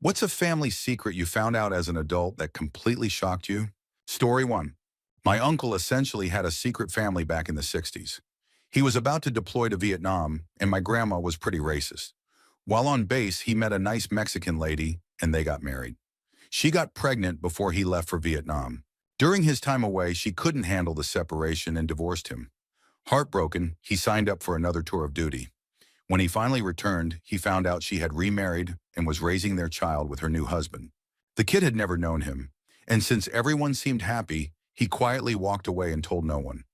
What's a family secret you found out as an adult that completely shocked you? Story 1. My uncle essentially had a secret family back in the 60s. He was about to deploy to Vietnam, and my grandma was pretty racist. While on base, he met a nice Mexican lady, and they got married. She got pregnant before he left for Vietnam. During his time away, she couldn't handle the separation and divorced him. Heartbroken, he signed up for another tour of duty. When he finally returned, he found out she had remarried and was raising their child with her new husband. The kid had never known him, and since everyone seemed happy, he quietly walked away and told no one.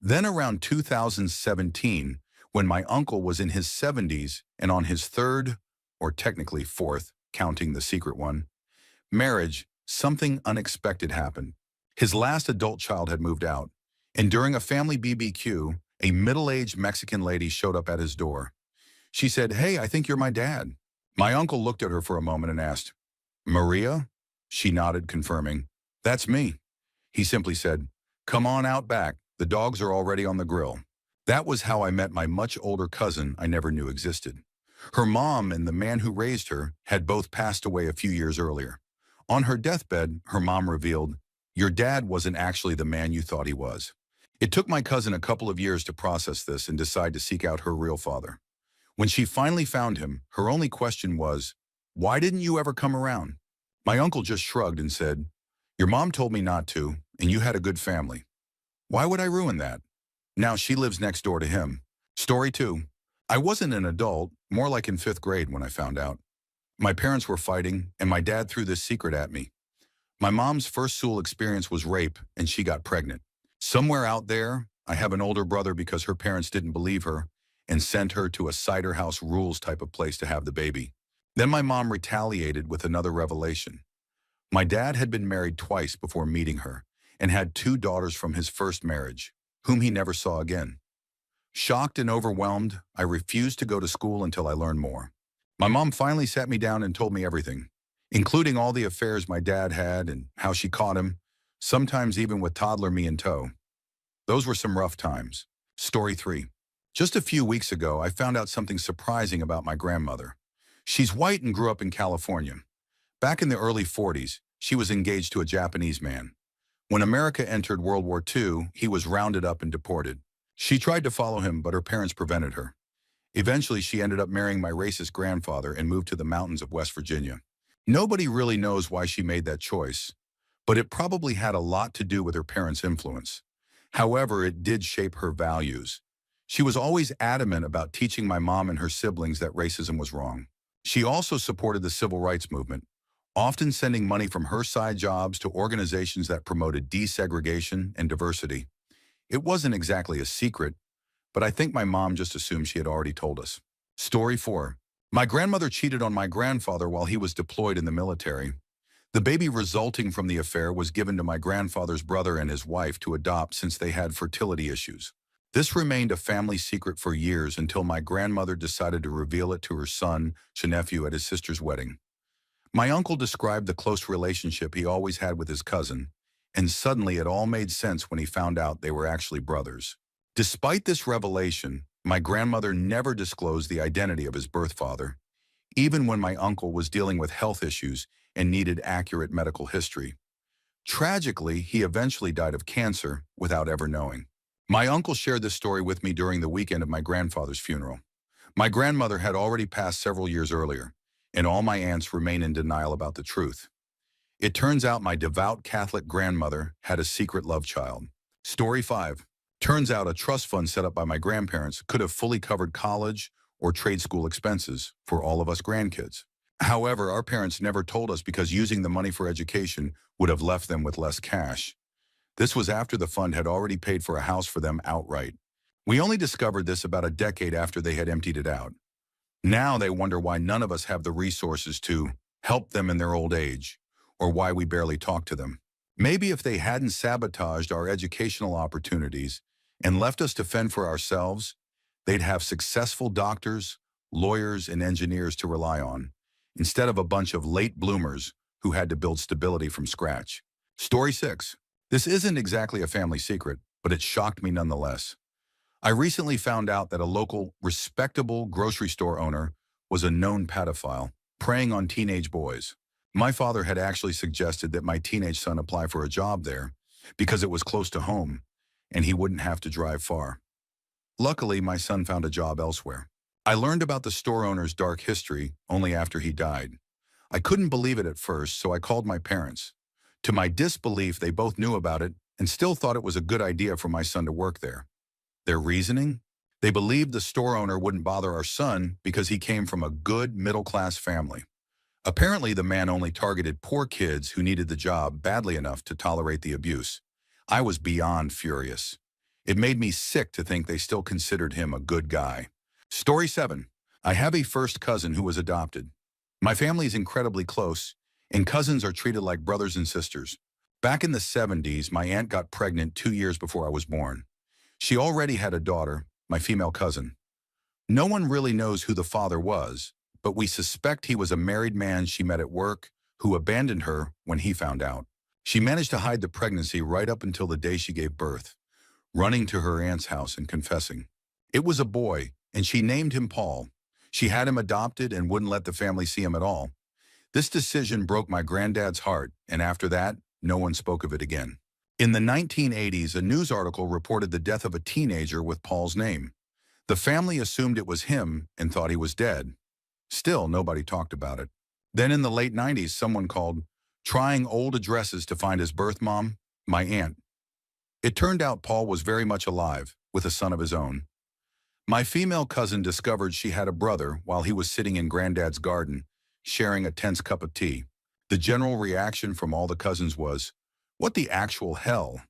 Then around 2017, when my uncle was in his 70s and on his third, or technically fourth, counting the secret one, marriage, something unexpected happened. His last adult child had moved out, and during a family BBQ, a middle-aged Mexican lady showed up at his door. She said, "Hey, I think you're my dad." My uncle looked at her for a moment and asked, "Maria?" She nodded, confirming, "That's me." He simply said, "Come on out back. The dogs are already on the grill." That was how I met my much older cousin I never knew existed. Her mom and the man who raised her had both passed away a few years earlier. On her deathbed, her mom revealed, "Your dad wasn't actually the man you thought he was." It took my cousin a couple of years to process this and decide to seek out her real father. When she finally found him, her only question was, "Why didn't you ever come around?" My uncle just shrugged and said, "Your mom told me not to, and you had a good family. Why would I ruin that?" Now she lives next door to him. Story 2. I wasn't an adult, more like in 5th grade when I found out. My parents were fighting, and my dad threw this secret at me. My mom's first Sewell experience was rape, and she got pregnant. Somewhere out there, I have an older brother because her parents didn't believe her and sent her to a cider house rules type of place to have the baby. Then my mom retaliated with another revelation. My dad had been married twice before meeting her and had 2 daughters from his first marriage, whom he never saw again. Shocked and overwhelmed, I refused to go to school until I learned more. My mom finally sat me down and told me everything, including all the affairs my dad had and how she caught him, sometimes even with toddler me in tow. Those were some rough times. Story 3. Just a few weeks ago, I found out something surprising about my grandmother. She's white and grew up in California. Back in the early 40s, she was engaged to a Japanese man. When America entered World War II, he was rounded up and deported. She tried to follow him, but her parents prevented her. Eventually, she ended up marrying my racist grandfather and moved to the mountains of West Virginia. Nobody really knows why she made that choice, but it probably had a lot to do with her parents' influence. However, it did shape her values. She was always adamant about teaching my mom and her siblings that racism was wrong. She also supported the civil rights movement, often sending money from her side jobs to organizations that promoted desegregation and diversity. It wasn't exactly a secret, but I think my mom just assumed she had already told us. Story 4. My grandmother cheated on my grandfather while he was deployed in the military. The baby resulting from the affair was given to my grandfather's brother and his wife to adopt since they had fertility issues. This remained a family secret for years until my grandmother decided to reveal it to her son to nephew at his sister's wedding. My uncle described the close relationship he always had with his cousin, and suddenly it all made sense when he found out they were actually brothers. Despite this revelation, my grandmother never disclosed the identity of his birth father, even when my uncle was dealing with health issues and needed accurate medical history. Tragically, he eventually died of cancer without ever knowing. My uncle shared this story with me during the weekend of my grandfather's funeral. My grandmother had already passed several years earlier, and all my aunts remain in denial about the truth. It turns out my devout Catholic grandmother had a secret love child. Story 5. Turns out a trust fund set up by my grandparents could have fully covered college or trade school expenses for all of us grandkids. However, our parents never told us because using the money for education would have left them with less cash. This was after the fund had already paid for a house for them outright. We only discovered this about a decade after they had emptied it out. Now they wonder why none of us have the resources to help them in their old age, or why we barely talk to them. Maybe if they hadn't sabotaged our educational opportunities and left us to fend for ourselves, they'd have successful doctors, lawyers, and engineers to rely on, instead of a bunch of late bloomers who had to build stability from scratch. Story 6. This isn't exactly a family secret, but it shocked me nonetheless. I recently found out that a local, respectable grocery store owner was a known pedophile. preying on teenage boys. My father had actually suggested that my teenage son apply for a job there because it was close to home and he wouldn't have to drive far. Luckily, my son found a job elsewhere. I learned about the store owner's dark history only after he died. I couldn't believe it at first, so I called my parents. To my disbelief, they both knew about it and still thought it was a good idea for my son to work there. Their reasoning? They believed the store owner wouldn't bother our son because he came from a good middle-class family. Apparently, the man only targeted poor kids who needed the job badly enough to tolerate the abuse. I was beyond furious. It made me sick to think they still considered him a good guy. Story 7. I have a first cousin who was adopted. My family is incredibly close, and cousins are treated like brothers and sisters. Back in the 70s, my aunt got pregnant 2 years before I was born. She already had a daughter, my female cousin. No one really knows who the father was, but we suspect he was a married man she met at work who abandoned her when he found out. She managed to hide the pregnancy right up until the day she gave birth, running to her aunt's house and confessing. It was a boy, and she named him Paul. She had him adopted and wouldn't let the family see him at all. This decision broke my granddad's heart, and after that, no one spoke of it again. In the 1980s, a news article reported the death of a teenager with Paul's name. The family assumed it was him and thought he was dead. Still, nobody talked about it. Then in the late 90s, someone called, trying old addresses to find his birth mom, my aunt. It turned out Paul was very much alive, with a son of his own. My female cousin discovered she had a brother while he was sitting in Granddad's garden, sharing a tense cup of tea. The general reaction from all the cousins was, "What the actual hell?"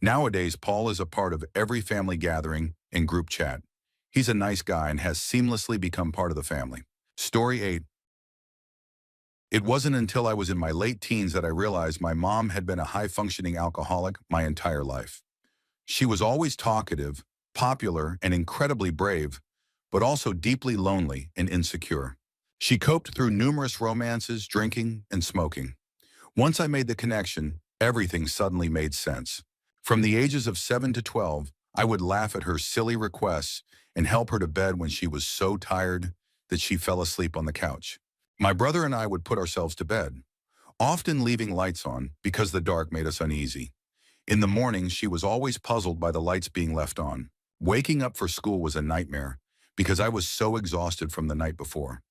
Nowadays, Paul is a part of every family gathering and group chat. He's a nice guy and has seamlessly become part of the family. Story 8. It wasn't until I was in my late teens that I realized my mom had been a high-functioning alcoholic my entire life. She was always talkative, popular, and incredibly brave, but also deeply lonely and insecure. She coped through numerous romances, drinking, and smoking. Once I made the connection, everything suddenly made sense. From the ages of 7 to 12, I would laugh at her silly requests and help her to bed when she was so tired that she fell asleep on the couch. My brother and I would put ourselves to bed, often leaving lights on because the dark made us uneasy. In the morning, she was always puzzled by the lights being left on. Waking up for school was a nightmare because I was so exhausted from the night before.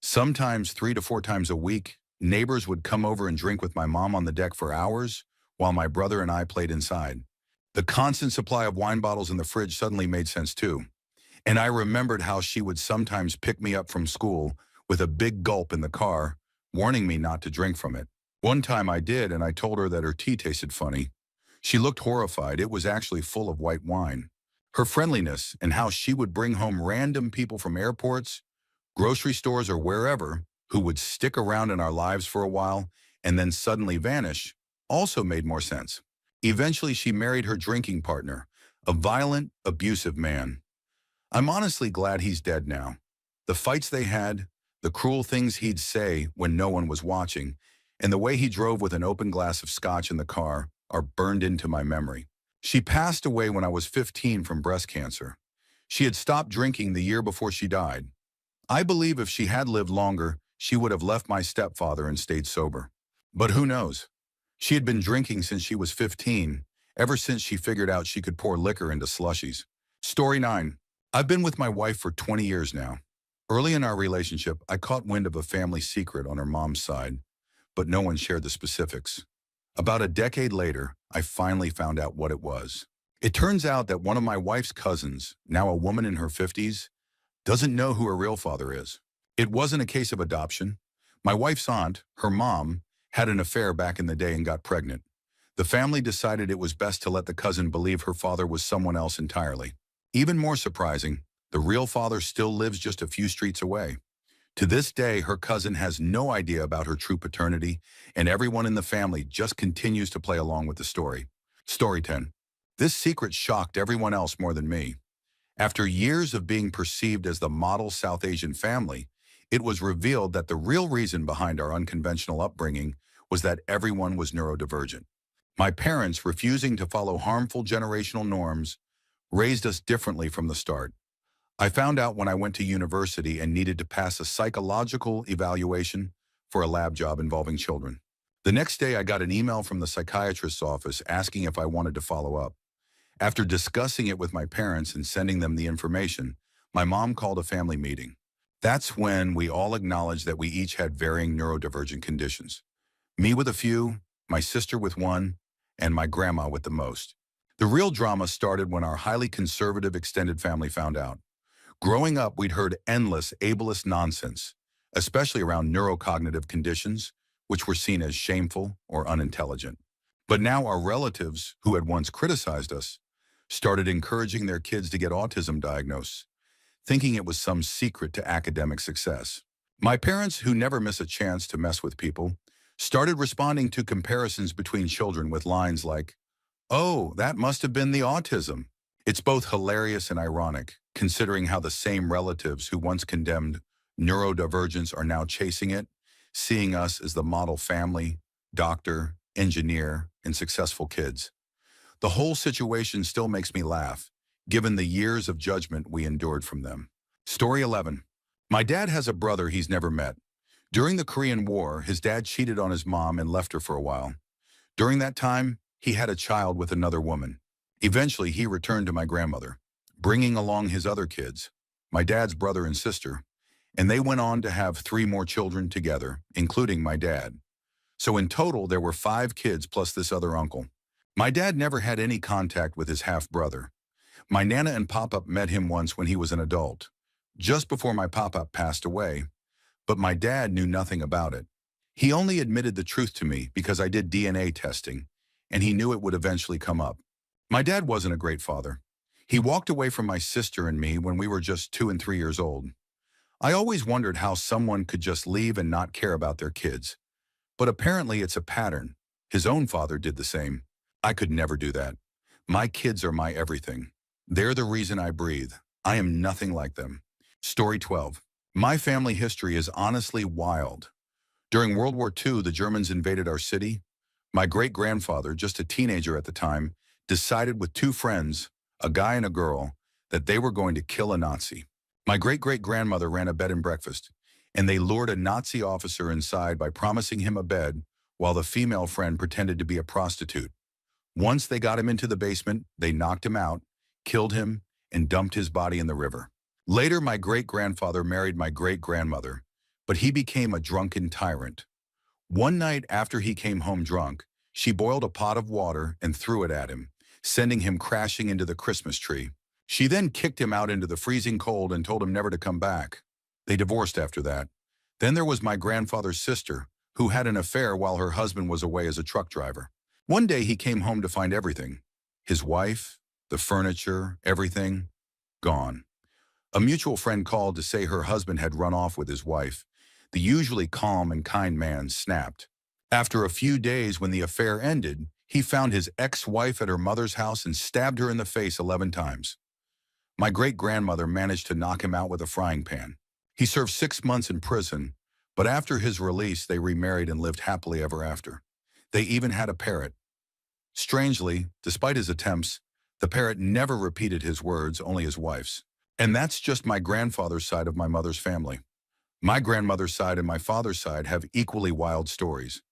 Sometimes 3 to 4 times a week, neighbors would come over and drink with my mom on the deck for hours while my brother and I played inside. The constant supply of wine bottles in the fridge suddenly made sense too. And I remembered how she would sometimes pick me up from school with a big gulp in the car, warning me not to drink from it. One time I did, and I told her that her tea tasted funny. She looked horrified. It was actually full of white wine. Her friendliness and how she would bring home random people from airports, grocery stores, or wherever who would stick around in our lives for a while and then suddenly vanish also made more sense. Eventually, she married her drinking partner, a violent, abusive man. I'm honestly glad he's dead now. The fights they had, the cruel things he'd say when no one was watching, and the way he drove with an open glass of scotch in the car are burned into my memory. She passed away when I was 15 from breast cancer. She had stopped drinking the year before she died. I believe if she had lived longer, she would have left my stepfather and stayed sober. But who knows? She had been drinking since she was 15, ever since she figured out she could pour liquor into slushies. Story 9. I've been with my wife for 20 years now. Early in our relationship, I caught wind of a family secret on her mom's side, but no one shared the specifics. About a decade later, I finally found out what it was. It turns out that one of my wife's cousins, now a woman in her 50s, doesn't know who her real father is. It wasn't a case of adoption. My wife's aunt, her mom, had an affair back in the day and got pregnant. The family decided it was best to let the cousin believe her father was someone else entirely. Even more surprising, the real father still lives just a few streets away. To this day, her cousin has no idea about her true paternity, and everyone in the family just continues to play along with the story. Story 10. This secret shocked everyone else more than me. After years of being perceived as the model South Asian family, it was revealed that the real reason behind our unconventional upbringing was that everyone was neurodivergent. My parents, refusing to follow harmful generational norms, raised us differently from the start. I found out when I went to university and needed to pass a psychological evaluation for a lab job involving children. The next day, I got an email from the psychiatrist's office asking if I wanted to follow up. After discussing it with my parents and sending them the information, my mom called a family meeting. That's when we all acknowledged that we each had varying neurodivergent conditions. Me with a few, my sister with one, and my grandma with the most. The real drama started when our highly conservative extended family found out. Growing up, we'd heard endless ableist nonsense, especially around neurocognitive conditions, which were seen as shameful or unintelligent. But now our relatives, who had once criticized us, started encouraging their kids to get autism diagnosed, thinking it was some secret to academic success. My parents, who never miss a chance to mess with people, started responding to comparisons between children with lines like, "Oh, that must have been the autism." It's both hilarious and ironic, considering how the same relatives who once condemned neurodivergence are now chasing it, seeing us as the model family, doctor, engineer, and successful kids. The whole situation still makes me laugh, given the years of judgment we endured from them. Story 11. My dad has a brother he's never met. During the Korean War, his dad cheated on his mom and left her for a while. During that time, he had a child with another woman. Eventually, he returned to my grandmother, bringing along his other kids, my dad's brother and sister, and they went on to have 3 more children together, including my dad. So in total, there were 5 kids plus this other uncle. My dad never had any contact with his half-brother. My Nana and Pop-Up met him once when he was an adult, just before my Pop-Up passed away, but my dad knew nothing about it. He only admitted the truth to me because I did DNA testing, and he knew it would eventually come up. My dad wasn't a great father. He walked away from my sister and me when we were just 2 and 3 years old. I always wondered how someone could just leave and not care about their kids. But apparently it's a pattern. His own father did the same. I could never do that. My kids are my everything. They're the reason I breathe. I am nothing like them. Story 12. My family history is honestly wild. During World War II, the Germans invaded our city. My great-grandfather, just a teenager at the time, decided with 2 friends, a guy and a girl, that they were going to kill a Nazi. My great-great-grandmother ran a bed and breakfast, and they lured a Nazi officer inside by promising him a bed while the female friend pretended to be a prostitute. Once they got him into the basement, they knocked him out, killed him, and dumped his body in the river. Later, my great-grandfather married my great-grandmother, but he became a drunken tyrant. One night after he came home drunk, she boiled a pot of water and threw it at him, sending him crashing into the Christmas tree. She then kicked him out into the freezing cold and told him never to come back. They divorced after that. Then there was my grandfather's sister, who had an affair while her husband was away as a truck driver. One day he came home to find everything. His wife, the furniture, everything, gone. A mutual friend called to say her husband had run off with his wife. The usually calm and kind man snapped. After a few days, when the affair ended, he found his ex-wife at her mother's house and stabbed her in the face 11 times. My great-grandmother managed to knock him out with a frying pan. He served 6 months in prison, but after his release, they remarried and lived happily ever after. They even had a parrot. Strangely, despite his attempts, the parrot never repeated his words, only his wife's. And that's just my grandfather's side of my mother's family. My grandmother's side and my father's side have equally wild stories.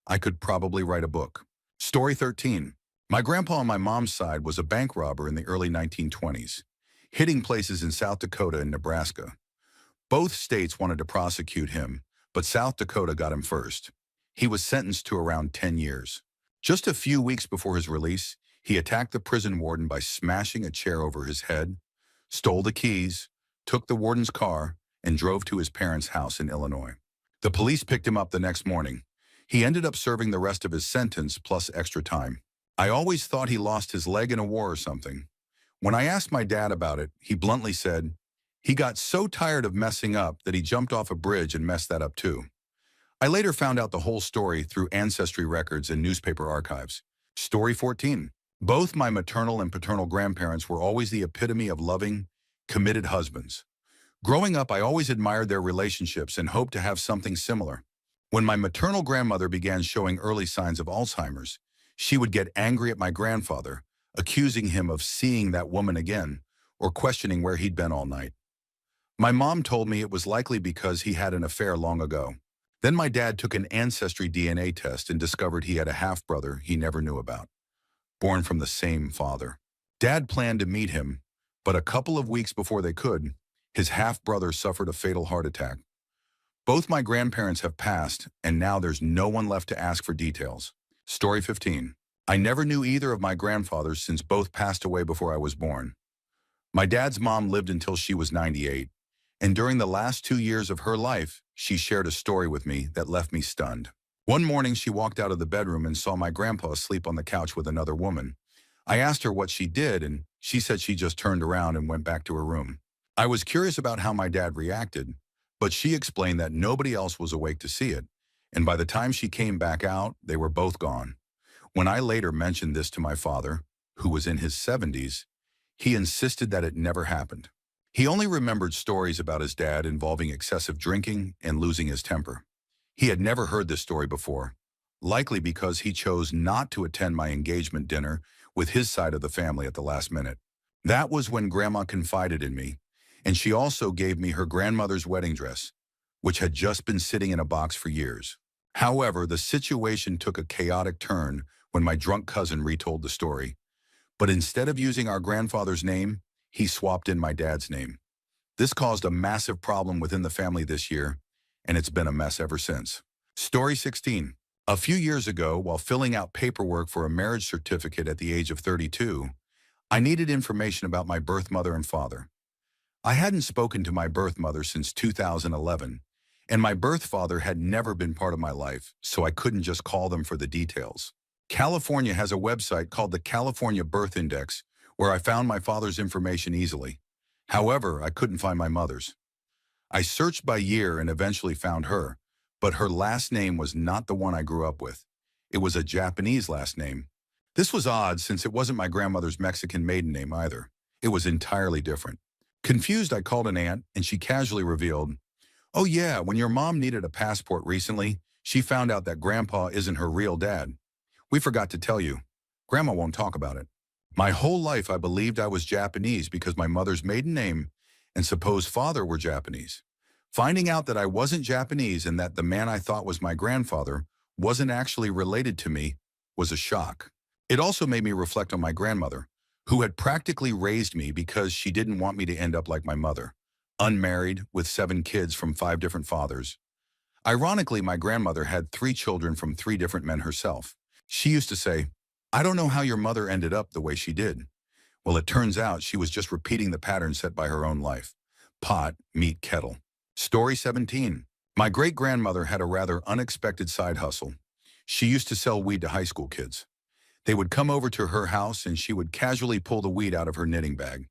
I could probably write a book. Story 13. My grandpa on my mom's side was a bank robber in the early 1920s, hitting places in South Dakota and Nebraska. Both states wanted to prosecute him, but South Dakota got him first. He was sentenced to around 10 years. Just a few weeks before his release, he attacked the prison warden by smashing a chair over his head, stole the keys, took the warden's car, and drove to his parents' house in Illinois. The police picked him up the next morning. He ended up serving the rest of his sentence plus extra time. I always thought he lost his leg in a war or something. When I asked my dad about it, he bluntly said, he got so tired of messing up that he jumped off a bridge and messed that up too. I later found out the whole story through ancestry records and newspaper archives. Story 14. Both my maternal and paternal grandparents were always the epitome of loving, committed husbands. Growing up, I always admired their relationships and hoped to have something similar. When my maternal grandmother began showing early signs of Alzheimer's, she would get angry at my grandfather, accusing him of seeing that woman again, or questioning where he'd been all night. My mom told me it was likely because he had an affair long ago. Then my dad took an ancestry DNA test and discovered he had a half-brother he never knew about, born from the same father. Dad planned to meet him, but a couple of weeks before they could, his half-brother suffered a fatal heart attack. Both my grandparents have passed, and now there's no one left to ask for details. Story 15. I never knew either of my grandfathers since both passed away before I was born. My dad's mom lived until she was 98, and during the last 2 years of her life, she shared a story with me that left me stunned. One morning, she walked out of the bedroom and saw my grandpa asleep on the couch with another woman. I asked her what she did, and she said she just turned around and went back to her room. I was curious about how my dad reacted, but she explained that nobody else was awake to see it, and by the time she came back out, they were both gone. When I later mentioned this to my father, who was in his 70s, he insisted that it never happened. He only remembered stories about his dad involving excessive drinking and losing his temper. He had never heard this story before, likely because he chose not to attend my engagement dinner with his side of the family at the last minute. That was when Grandma confided in me, and she also gave me her grandmother's wedding dress, which had just been sitting in a box for years. However, the situation took a chaotic turn when my drunk cousin retold the story. But instead of using our grandfather's name, he swapped in my dad's name. This caused a massive problem within the family this year, and it's been a mess ever since. Story 16. A few years ago, while filling out paperwork for a marriage certificate at the age of 32, I needed information about my birth mother and father. I hadn't spoken to my birth mother since 2011, and my birth father had never been part of my life, so I couldn't just call them for the details. California has a website called the California Birth Index, where I found my father's information easily. However, I couldn't find my mother's. I searched by year and eventually found her, but her last name was not the one I grew up with. It was a Japanese last name. This was odd since it wasn't my grandmother's Mexican maiden name either. It was entirely different. Confused, I called an aunt, and she casually revealed, "Oh yeah, when your mom needed a passport recently, she found out that Grandpa isn't her real dad. We forgot to tell you. Grandma won't talk about it." My whole life I believed I was Japanese because my mother's maiden name and supposed father were Japanese. Finding out that I wasn't Japanese and that the man I thought was my grandfather wasn't actually related to me was a shock. It also made me reflect on my grandmother, who had practically raised me because she didn't want me to end up like my mother, unmarried with 7 kids from 5 different fathers. Ironically, my grandmother had 3 children from 3 different men herself. She used to say, "I don't know how your mother ended up the way she did." Well, it turns out she was just repeating the pattern set by her own life. Pot, meet, kettle. Story 17. My great-grandmother had a rather unexpected side hustle. She used to sell weed to high school kids. They would come over to her house and she would casually pull the weed out of her knitting bag.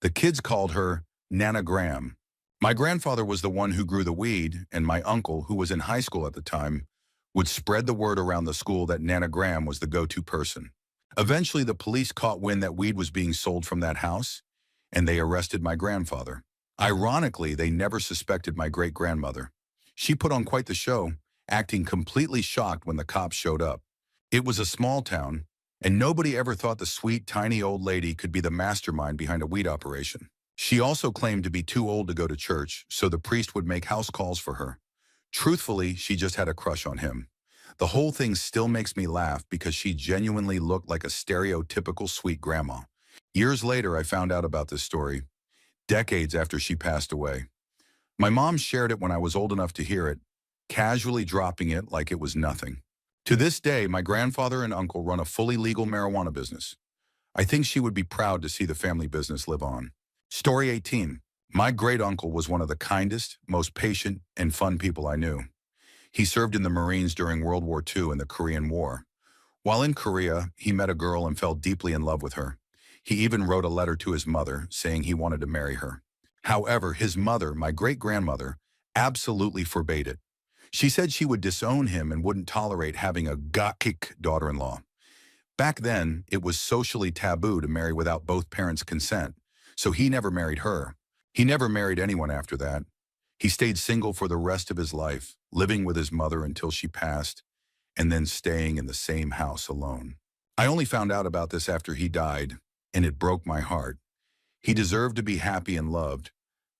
The kids called her Nana Graham. My grandfather was the one who grew the weed, and my uncle, who was in high school at the time, would spread the word around the school that Nana Graham was the go-to person. Eventually, the police caught wind that weed was being sold from that house, and they arrested my grandfather. Ironically, they never suspected my great-grandmother. She put on quite the show, acting completely shocked when the cops showed up. It was a small town, and nobody ever thought the sweet, tiny old lady could be the mastermind behind a weed operation. She also claimed to be too old to go to church, so the priest would make house calls for her. Truthfully, she just had a crush on him. The whole thing still makes me laugh because she genuinely looked like a stereotypical sweet grandma. Years later, I found out about this story, decades after she passed away. My mom shared it when I was old enough to hear it, casually dropping it like it was nothing. To this day, my grandfather and uncle run a fully legal marijuana business. I think she would be proud to see the family business live on. Story 18. My great-uncle was one of the kindest, most patient, and fun people I knew. He served in the Marines during World War II and the Korean War. While in Korea, he met a girl and fell deeply in love with her. He even wrote a letter to his mother saying he wanted to marry her. However, his mother, my great-grandmother, absolutely forbade it. She said she would disown him and wouldn't tolerate having a gakik daughter-in-law. Back then, it was socially taboo to marry without both parents' consent, so he never married her. He never married anyone after that. He stayed single for the rest of his life, living with his mother until she passed, and then staying in the same house alone. I only found out about this after he died, and it broke my heart. He deserved to be happy and loved,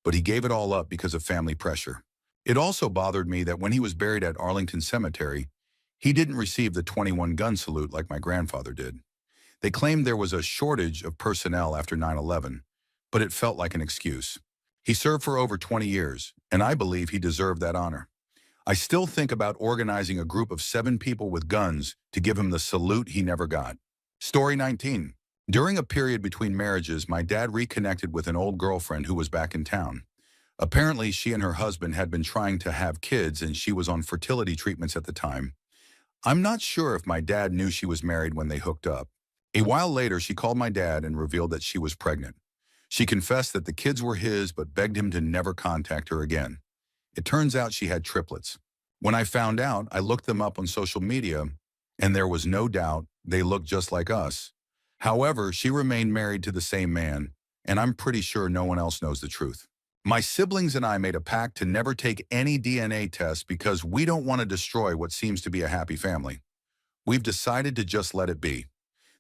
but he gave it all up because of family pressure. It also bothered me that when he was buried at Arlington Cemetery, he didn't receive the 21-gun salute like my grandfather did. They claimed there was a shortage of personnel after 9/11, but it felt like an excuse. He served for over 20 years, and I believe he deserved that honor. I still think about organizing a group of 7 people with guns to give him the salute he never got. Story 19. During a period between marriages, my dad reconnected with an old girlfriend who was back in town. Apparently, she and her husband had been trying to have kids and she was on fertility treatments at the time. I'm not sure if my dad knew she was married when they hooked up. A while later, she called my dad and revealed that she was pregnant. She confessed that the kids were his but begged him to never contact her again. It turns out she had triplets. When I found out, I looked them up on social media, and there was no doubt they looked just like us. However, she remained married to the same man, and I'm pretty sure no one else knows the truth. My siblings and I made a pact to never take any DNA tests because we don't want to destroy what seems to be a happy family. We've decided to just let it be.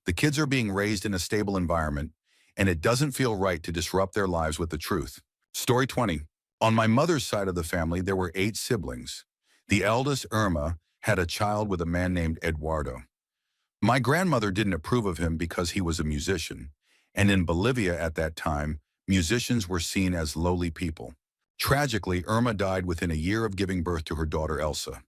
The kids are being raised in a stable environment, and it doesn't feel right to disrupt their lives with the truth. Story 20. On my mother's side of the family, there were 8 siblings. The eldest, Irma, had a child with a man named Eduardo. My grandmother didn't approve of him because he was a musician, and in Bolivia at that time, musicians were seen as lowly people. Tragically, Irma died within a year of giving birth to her daughter Elsa.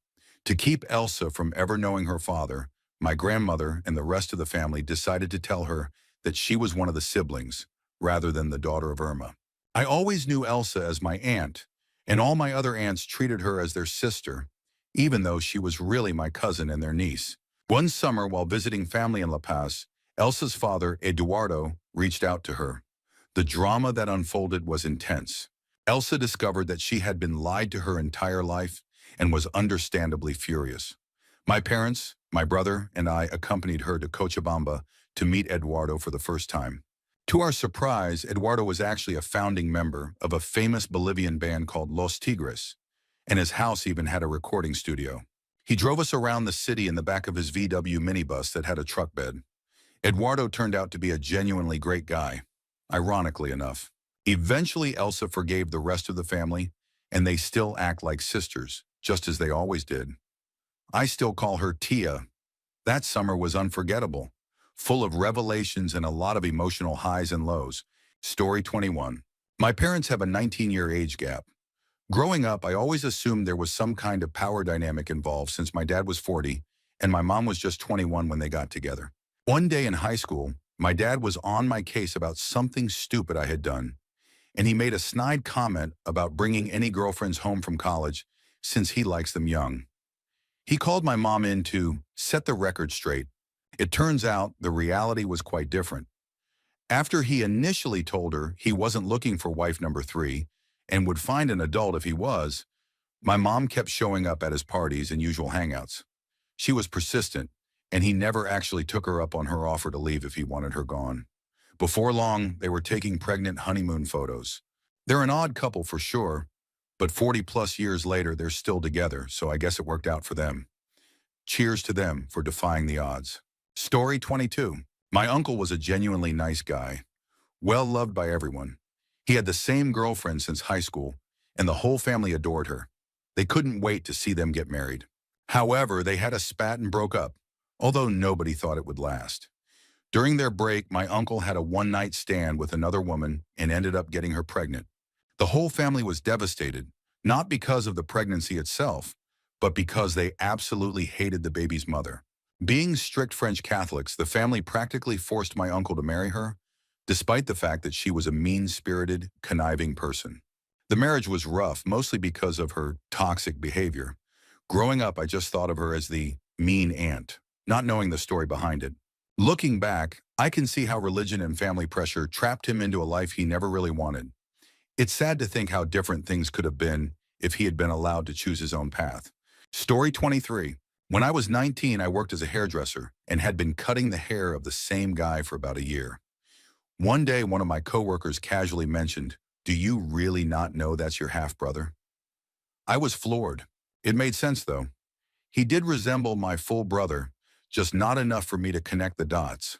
To keep Elsa from ever knowing her father, my grandmother and the rest of the family decided to tell her that she was one of the siblings, rather than the daughter of Irma. I always knew Elsa as my aunt, and all my other aunts treated her as their sister, even though she was really my cousin and their niece. One summer, while visiting family in La Paz, Elsa's father, Eduardo, reached out to her. The drama that unfolded was intense. Elsa discovered that she had been lied to her entire life and was understandably furious. My parents, my brother, and I accompanied her to Cochabamba to meet Eduardo for the first time. To our surprise, Eduardo was actually a founding member of a famous Bolivian band called Los Tigres, and his house even had a recording studio. He drove us around the city in the back of his VW minibus that had a truck bed. Eduardo turned out to be a genuinely great guy, ironically enough. Eventually, Elsa forgave the rest of the family, and they still act like sisters, just as they always did. I still call her Tia. That summer was unforgettable, full of revelations and a lot of emotional highs and lows. Story 21. My parents have a 19-year age gap. Growing up, I always assumed there was some kind of power dynamic involved since my dad was 40 and my mom was just 21 when they got together. One day in high school, my dad was on my case about something stupid I had done, and he made a snide comment about bringing any girlfriends home from college since he likes them young. He called my mom in to set the record straight. It turns out the reality was quite different. After he initially told her he wasn't looking for wife number 3 and would find an adult if he was, my mom kept showing up at his parties and usual hangouts. She was persistent, and he never actually took her up on her offer to leave if he wanted her gone. Before long, they were taking pregnant honeymoon photos. They're an odd couple for sure, but 40-plus years later, they're still together, so I guess it worked out for them. Cheers to them for defying the odds. Story 22. My uncle was a genuinely nice guy, well-loved by everyone. He had the same girlfriend since high school, and the whole family adored her. They couldn't wait to see them get married. However, they had a spat and broke up, although nobody thought it would last. During their break, my uncle had a one-night stand with another woman and ended up getting her pregnant. The whole family was devastated, not because of the pregnancy itself, but because they absolutely hated the baby's mother. Being strict French Catholics, the family practically forced my uncle to marry her, despite the fact that she was a mean-spirited, conniving person. The marriage was rough, mostly because of her toxic behavior. Growing up, I just thought of her as the mean aunt, not knowing the story behind it. Looking back, I can see how religion and family pressure trapped him into a life he never really wanted. It's sad to think how different things could have been if he had been allowed to choose his own path. Story 23. When I was 19, I worked as a hairdresser and had been cutting the hair of the same guy for about a year. One day, one of my coworkers casually mentioned, "Do you really not know that's your half-brother?" I was floored. It made sense, though. He did resemble my full brother, just not enough for me to connect the dots.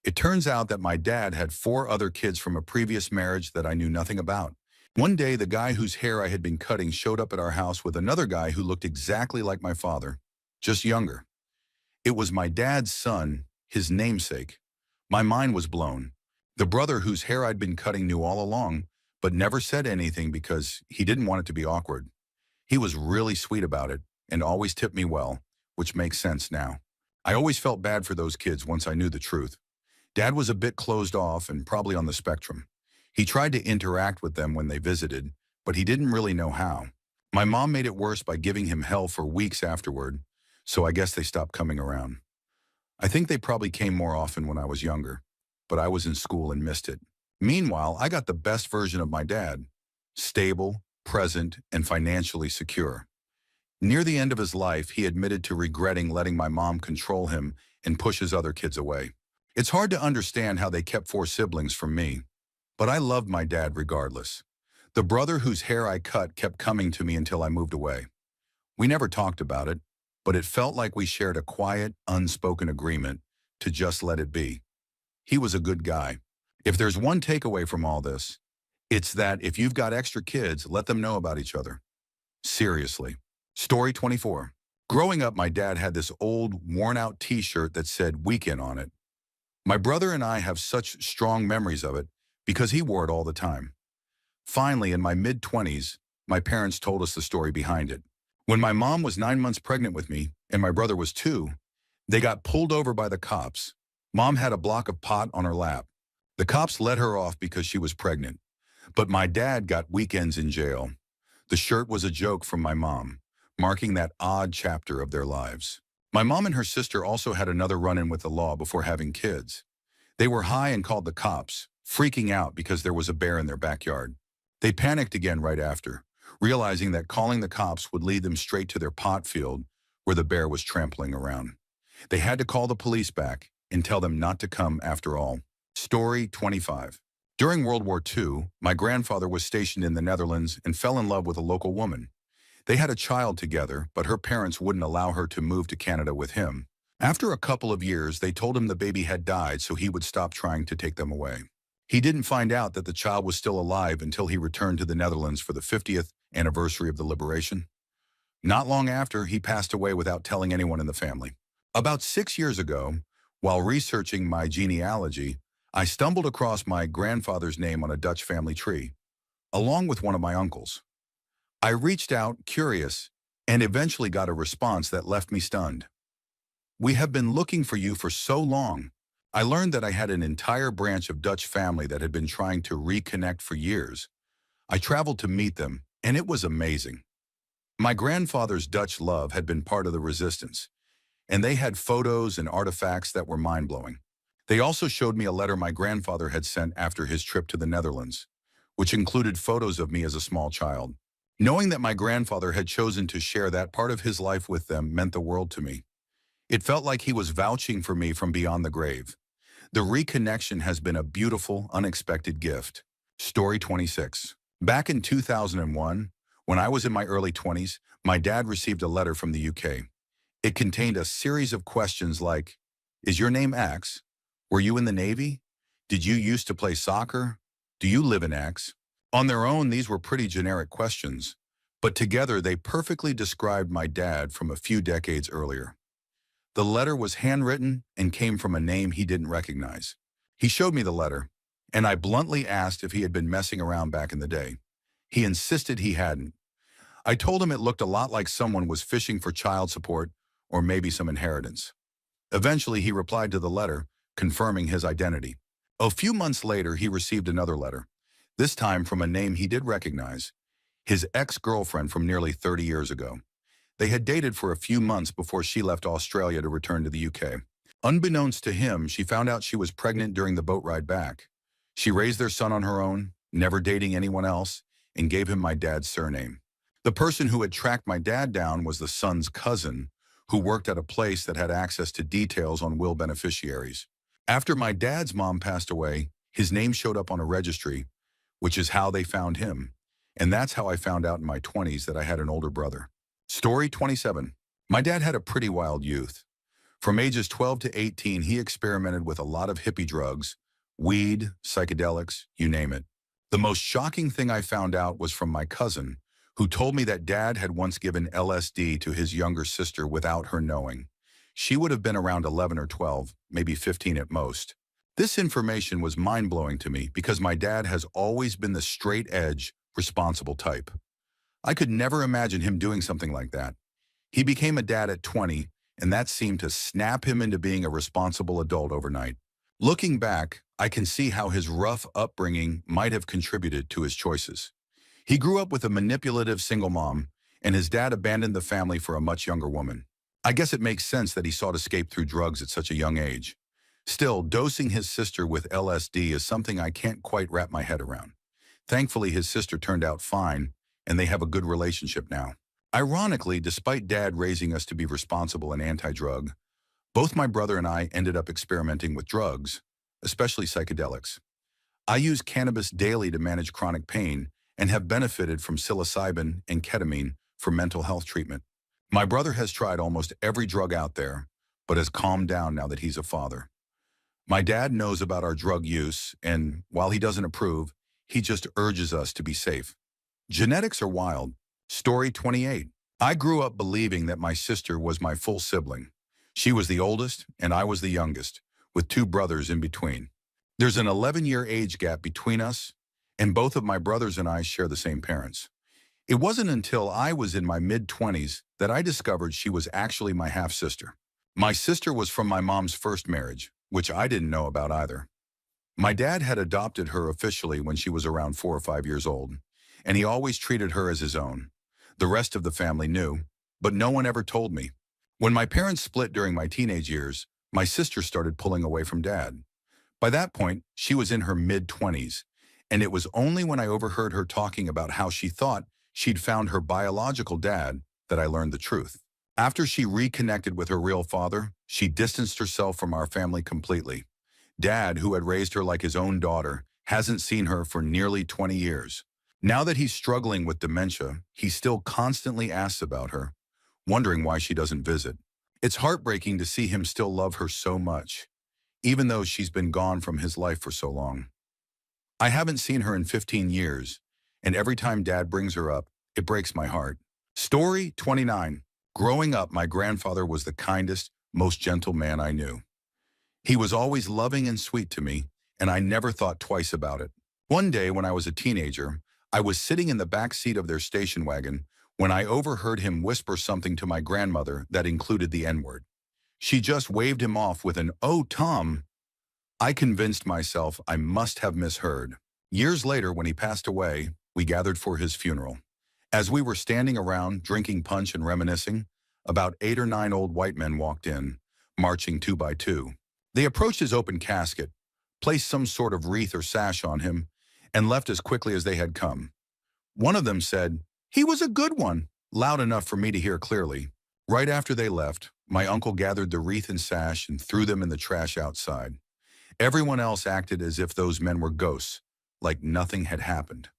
It turns out that my dad had 4 other kids from a previous marriage that I knew nothing about. One day, the guy whose hair I had been cutting showed up at our house with another guy who looked exactly like my father, just younger. It was my dad's son, his namesake. My mind was blown. The brother whose hair I'd been cutting knew all along, but never said anything because he didn't want it to be awkward. He was really sweet about it and always tipped me well, which makes sense now. I always felt bad for those kids once I knew the truth. Dad was a bit closed off and probably on the spectrum. He tried to interact with them when they visited, but he didn't really know how. My mom made it worse by giving him hell for weeks afterward, so I guess they stopped coming around. I think they probably came more often when I was younger, but I was in school and missed it. Meanwhile, I got the best version of my dad: stable, present, and financially secure. Near the end of his life, he admitted to regretting letting my mom control him and push his other kids away. It's hard to understand how they kept 4 siblings from me, but I loved my dad regardless. The brother whose hair I cut kept coming to me until I moved away. We never talked about it, but it felt like we shared a quiet, unspoken agreement to just let it be. He was a good guy. If there's one takeaway from all this, it's that if you've got extra kids, let them know about each other. Seriously. Story 24. Growing up, my dad had this old, worn-out t-shirt that said "Weekend" on it. My brother and I have such strong memories of it because he wore it all the time. Finally, in my mid-20s, my parents told us the story behind it. When my mom was 9 months pregnant with me and my brother was 2, they got pulled over by the cops. Mom had a block of pot on her lap. The cops let her off because she was pregnant. But my dad got weekends in jail. The shirt was a joke from my mom, marking that odd chapter of their lives. My mom and her sister also had another run-in with the law before having kids. They were high and called the cops, freaking out because there was a bear in their backyard. They panicked again right after, realizing that calling the cops would lead them straight to their pot field where the bear was trampling around. They had to call the police back and tell them not to come after all. Story 25. During World War II, my grandfather was stationed in the Netherlands and fell in love with a local woman. They had a child together, but her parents wouldn't allow her to move to Canada with him. After a couple of years, they told him the baby had died so he would stop trying to take them away. He didn't find out that the child was still alive until he returned to the Netherlands for the 50th anniversary of the liberation. Not long after, he passed away without telling anyone in the family. About 6 years ago, while researching my genealogy, I stumbled across my grandfather's name on a Dutch family tree, along with one of my uncles. I reached out, curious, and eventually got a response that left me stunned. "We have been looking for you for so long." I learned that I had an entire branch of Dutch family that had been trying to reconnect for years. I traveled to meet them, and it was amazing. My grandfather's Dutch love had been part of the resistance, and they had photos and artifacts that were mind-blowing. They also showed me a letter my grandfather had sent after his trip to the Netherlands, which included photos of me as a small child. Knowing that my grandfather had chosen to share that part of his life with them meant the world to me. It felt like he was vouching for me from beyond the grave. The reconnection has been a beautiful, unexpected gift. Story 26. Back in 2001, when I was in my early 20s, my dad received a letter from the UK. It contained a series of questions like, "Is your name X? Were you in the Navy? Did you used to play soccer? Do you live in X?" On their own, these were pretty generic questions, but together they perfectly described my dad from a few decades earlier. The letter was handwritten and came from a name he didn't recognize. He showed me the letter, and I bluntly asked if he had been messing around back in the day. He insisted he hadn't. I told him it looked a lot like someone was fishing for child support or maybe some inheritance. Eventually, he replied to the letter, confirming his identity. A few months later, he received another letter, this time from a name he did recognize, his ex-girlfriend from nearly 30 years ago. They had dated for a few months before she left Australia to return to the UK. Unbeknownst to him, she found out she was pregnant during the boat ride back. She raised their son on her own, never dating anyone else, and gave him my dad's surname. The person who had tracked my dad down was the son's cousin, who worked at a place that had access to details on will beneficiaries. After my dad's mom passed away, his name showed up on a registry, which is how they found him. And that's how I found out in my 20s that I had an older brother. Story 27. My dad had a pretty wild youth. From ages 12 to 18, he experimented with a lot of hippie drugs, weed, psychedelics, you name it. The most shocking thing I found out was from my cousin, who told me that dad had once given LSD to his younger sister without her knowing. She would have been around 11 or 12, maybe 15 at most. This information was mind-blowing to me because my dad has always been the straight-edge, responsible type. I could never imagine him doing something like that. He became a dad at 20, and that seemed to snap him into being a responsible adult overnight. Looking back, I can see how his rough upbringing might have contributed to his choices. He grew up with a manipulative single mom, and his dad abandoned the family for a much younger woman. I guess it makes sense that he sought escape through drugs at such a young age. Still, dosing his sister with LSD is something I can't quite wrap my head around. Thankfully, his sister turned out fine, and they have a good relationship now. Ironically, despite Dad raising us to be responsible and anti-drug, both my brother and I ended up experimenting with drugs, especially psychedelics. I use cannabis daily to manage chronic pain and have benefited from psilocybin and ketamine for mental health treatment. My brother has tried almost every drug out there, but has calmed down now that he's a father. My dad knows about our drug use, and while he doesn't approve, he just urges us to be safe. Genetics are wild. Story 28. I grew up believing that my sister was my full sibling. She was the oldest, and I was the youngest, with two brothers in between. There's an 11-year age gap between us, and both of my brothers and I share the same parents. It wasn't until I was in my mid-20s that I discovered she was actually my half-sister. My sister was from my mom's first marriage, which I didn't know about either. My dad had adopted her officially when she was around 4 or 5 years old, and he always treated her as his own. The rest of the family knew, but no one ever told me. When my parents split during my teenage years, my sister started pulling away from Dad. By that point, she was in her mid-20s, and it was only when I overheard her talking about how she thought she'd found her biological dad that I learned the truth. After she reconnected with her real father, she distanced herself from our family completely. Dad, who had raised her like his own daughter, hasn't seen her for nearly 20 years. Now that he's struggling with dementia, he still constantly asks about her, wondering why she doesn't visit. It's heartbreaking to see him still love her so much, even though she's been gone from his life for so long. I haven't seen her in 15 years, and every time Dad brings her up, it breaks my heart. Story 29. Growing up, my grandfather was the kindest, most gentle man I knew. He was always loving and sweet to me, and I never thought twice about it. One day when I was a teenager, I was sitting in the back seat of their station wagon when I overheard him whisper something to my grandmother that included the N-word. She just waved him off with an, "Oh, Tom." I convinced myself I must have misheard. Years later, when he passed away, we gathered for his funeral. As we were standing around, drinking punch and reminiscing, about 8 or 9 old white men walked in, marching 2 by 2. They approached his open casket, placed some sort of wreath or sash on him, and left as quickly as they had come. One of them said, "He was a good one," loud enough for me to hear clearly. Right after they left, my uncle gathered the wreath and sash and threw them in the trash outside. Everyone else acted as if those men were ghosts, like nothing had happened.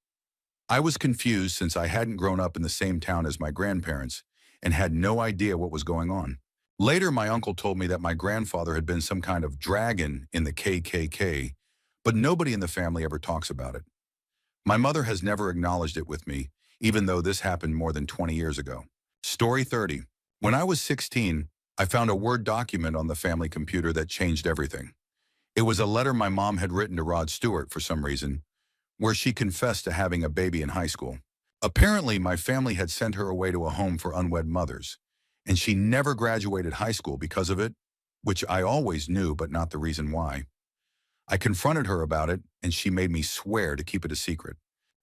I was confused since I hadn't grown up in the same town as my grandparents and had no idea what was going on. Later, my uncle told me that my grandfather had been some kind of dragon in the KKK, but nobody in the family ever talks about it. My mother has never acknowledged it with me, even though this happened more than 20 years ago. Story 30. When I was 16, I found a Word document on the family computer that changed everything. It was a letter my mom had written to Rod Stewart for some reason, where she confessed to having a baby in high school. Apparently, my family had sent her away to a home for unwed mothers, and she never graduated high school because of it, which I always knew but not the reason why. I confronted her about it, and she made me swear to keep it a secret.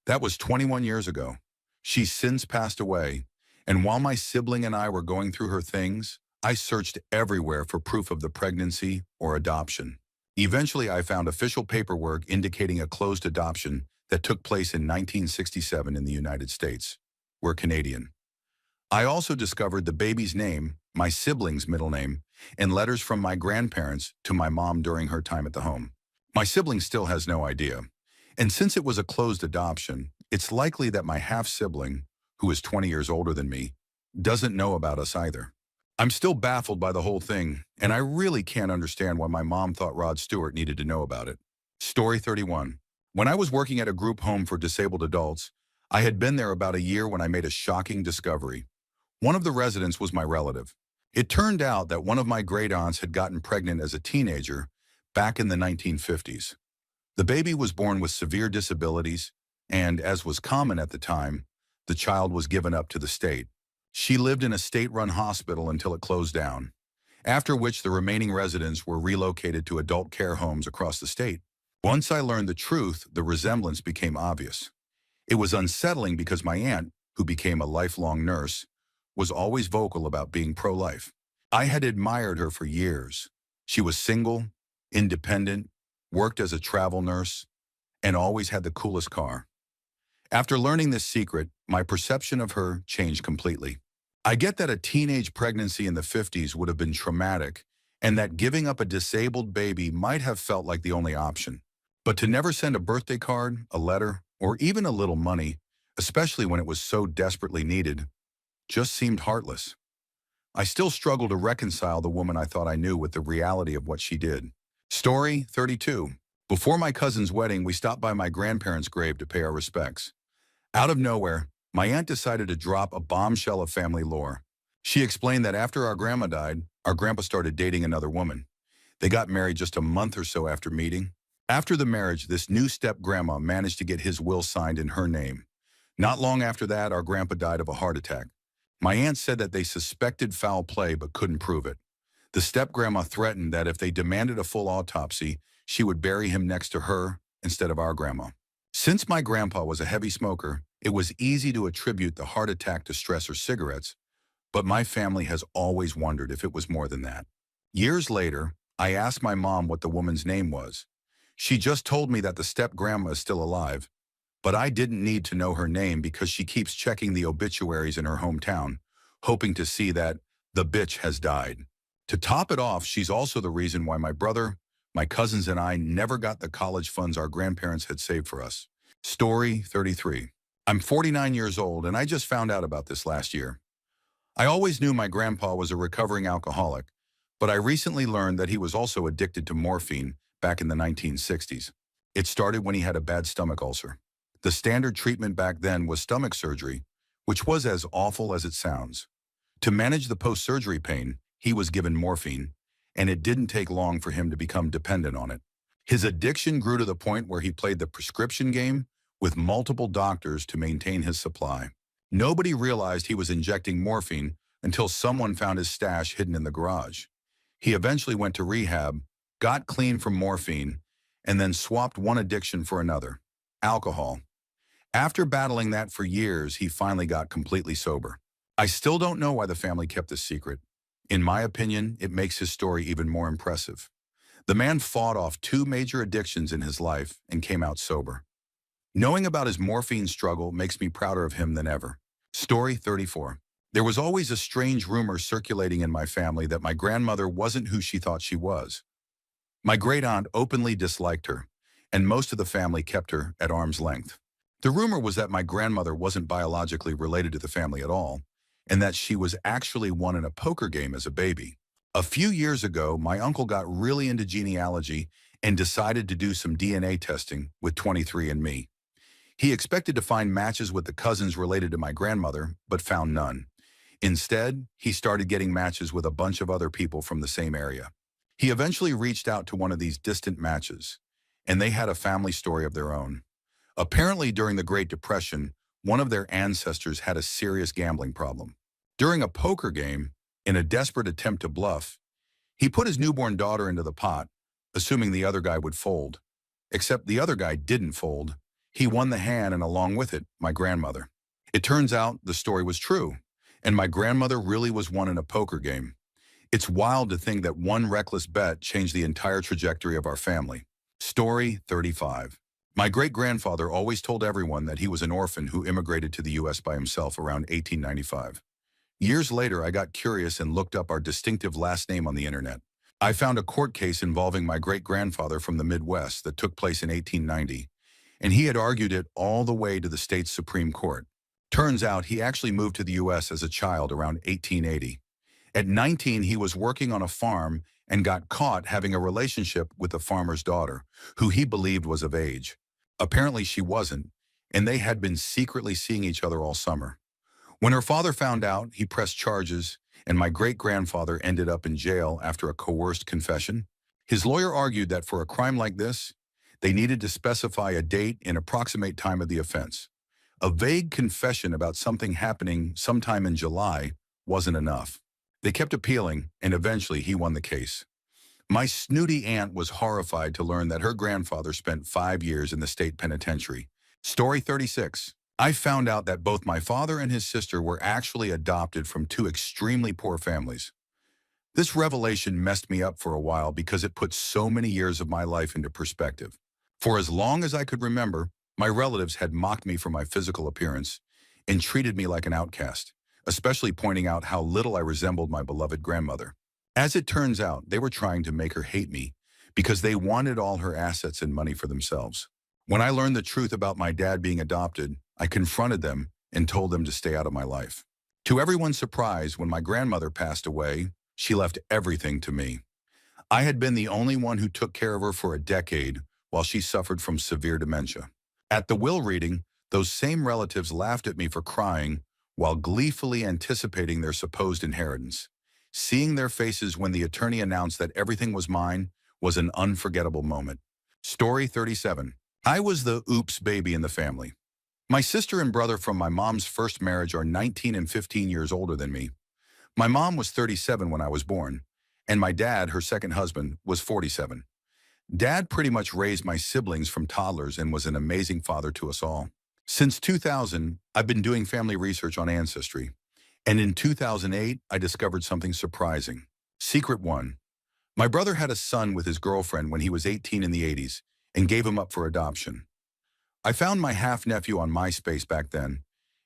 That was 21 years ago. She's since passed away, and while my sibling and I were going through her things, I searched everywhere for proof of the pregnancy or adoption. Eventually, I found official paperwork indicating a closed adoption that took place in 1967 in the United States. We're Canadian. I also discovered the baby's name, my sibling's middle name, and letters from my grandparents to my mom during her time at the home. My sibling still has no idea. And since it was a closed adoption, it's likely that my half-sibling, who is 20 years older than me, doesn't know about us either. I'm still baffled by the whole thing, and I really can't understand why my mom thought Rod Stewart needed to know about it. Story 31. When I was working at a group home for disabled adults, I had been there about a year when I made a shocking discovery. One of the residents was my relative. It turned out that one of my great aunts had gotten pregnant as a teenager back in the 1950s. The baby was born with severe disabilities, and, as was common at the time, the child was given up to the state. She lived in a state-run hospital until it closed down, after which the remaining residents were relocated to adult care homes across the state. Once I learned the truth, the resemblance became obvious. It was unsettling because my aunt, who became a lifelong nurse, was always vocal about being pro-life. I had admired her for years. She was single, independent, worked as a travel nurse, and always had the coolest car. After learning this secret, my perception of her changed completely. I get that a teenage pregnancy in the 50s would have been traumatic, and that giving up a disabled baby might have felt like the only option. But to never send a birthday card, a letter, or even a little money, especially when it was so desperately needed, just seemed heartless. I still struggle to reconcile the woman I thought I knew with the reality of what she did. Story 32. Before my cousin's wedding, we stopped by my grandparents' grave to pay our respects. Out of nowhere, my aunt decided to drop a bombshell of family lore. She explained that after our grandma died, our grandpa started dating another woman. They got married just a month or so after meeting. After the marriage, this new step-grandma managed to get his will signed in her name. Not long after that, our grandpa died of a heart attack. My aunt said that they suspected foul play but couldn't prove it. The step-grandma threatened that if they demanded a full autopsy, she would bury him next to her instead of our grandma. Since my grandpa was a heavy smoker, it was easy to attribute the heart attack to stress or cigarettes, but my family has always wondered if it was more than that. Years later, I asked my mom what the woman's name was. She just told me that the step-grandma is still alive, but I didn't need to know her name because she keeps checking the obituaries in her hometown, hoping to see that the bitch has died. To top it off, she's also the reason why my brother, my cousins, and I never got the college funds our grandparents had saved for us. Story 33. I'm 49 years old, and I just found out about this last year. I always knew my grandpa was a recovering alcoholic, but I recently learned that he was also addicted to morphine back in the 1960s. It started when he had a bad stomach ulcer. The standard treatment back then was stomach surgery, which was as awful as it sounds. To manage the post-surgery pain, he was given morphine, and it didn't take long for him to become dependent on it. His addiction grew to the point where he played the prescription game with multiple doctors to maintain his supply. Nobody realized he was injecting morphine until someone found his stash hidden in the garage. He eventually went to rehab, got clean from morphine, and then swapped one addiction for another: alcohol. After battling that for years, he finally got completely sober. I still don't know why the family kept this secret. In my opinion, it makes his story even more impressive. The man fought off two major addictions in his life and came out sober. Knowing about his morphine struggle makes me prouder of him than ever. Story 34. There was always a strange rumor circulating in my family that my grandmother wasn't who she thought she was. My great-aunt openly disliked her, and most of the family kept her at arm's length. The rumor was that my grandmother wasn't biologically related to the family at all, and that she was actually won in a poker game as a baby. A few years ago, my uncle got really into genealogy and decided to do some DNA testing with 23andMe. He expected to find matches with the cousins related to my grandmother, but found none. Instead, he started getting matches with a bunch of other people from the same area. He eventually reached out to one of these distant matches, and they had a family story of their own. Apparently, during the Great Depression, one of their ancestors had a serious gambling problem. During a poker game, in a desperate attempt to bluff, he put his newborn daughter into the pot, assuming the other guy would fold. Except the other guy didn't fold. He won the hand, and along with it, my grandmother. It turns out the story was true, and my grandmother really was won in a poker game. It's wild to think that one reckless bet changed the entire trajectory of our family. Story 35. My great-grandfather always told everyone that he was an orphan who immigrated to the U.S. by himself around 1895. Years later, I got curious and looked up our distinctive last name on the internet. I found a court case involving my great-grandfather from the Midwest that took place in 1890, and he had argued it all the way to the state's Supreme Court. Turns out he actually moved to the U.S. as a child around 1880. At 19, he was working on a farm and got caught having a relationship with the farmer's daughter, who he believed was of age. Apparently she wasn't, and they had been secretly seeing each other all summer. When her father found out, he pressed charges, and my great-grandfather ended up in jail after a coerced confession. His lawyer argued that for a crime like this, they needed to specify a date and approximate time of the offense. A vague confession about something happening sometime in July wasn't enough. They kept appealing, and eventually he won the case. My snooty aunt was horrified to learn that her grandfather spent 5 years in the state penitentiary. Story 36. I found out that both my father and his sister were actually adopted from two extremely poor families. This revelation messed me up for a while because it put so many years of my life into perspective. For as long as I could remember, my relatives had mocked me for my physical appearance and treated me like an outcast, especially pointing out how little I resembled my beloved grandmother. As it turns out, they were trying to make her hate me because they wanted all her assets and money for themselves. When I learned the truth about my dad being adopted, I confronted them and told them to stay out of my life. To everyone's surprise, when my grandmother passed away, she left everything to me. I had been the only one who took care of her for a decade while she suffered from severe dementia. At the will reading, those same relatives laughed at me for crying while gleefully anticipating their supposed inheritance. Seeing their faces when the attorney announced that everything was mine was an unforgettable moment. Story 37. I was the oops baby in the family. My sister and brother from my mom's first marriage are 19 and 15 years older than me. My mom was 37 when I was born, and my dad, her second husband, was 47. Dad pretty much raised my siblings from toddlers and was an amazing father to us all. Since 2000, I've been doing family research on ancestry, and in 2008, I discovered something surprising. Secret 1. My brother had a son with his girlfriend when he was 18 in the 80s and gave him up for adoption. I found my half-nephew on MySpace back then,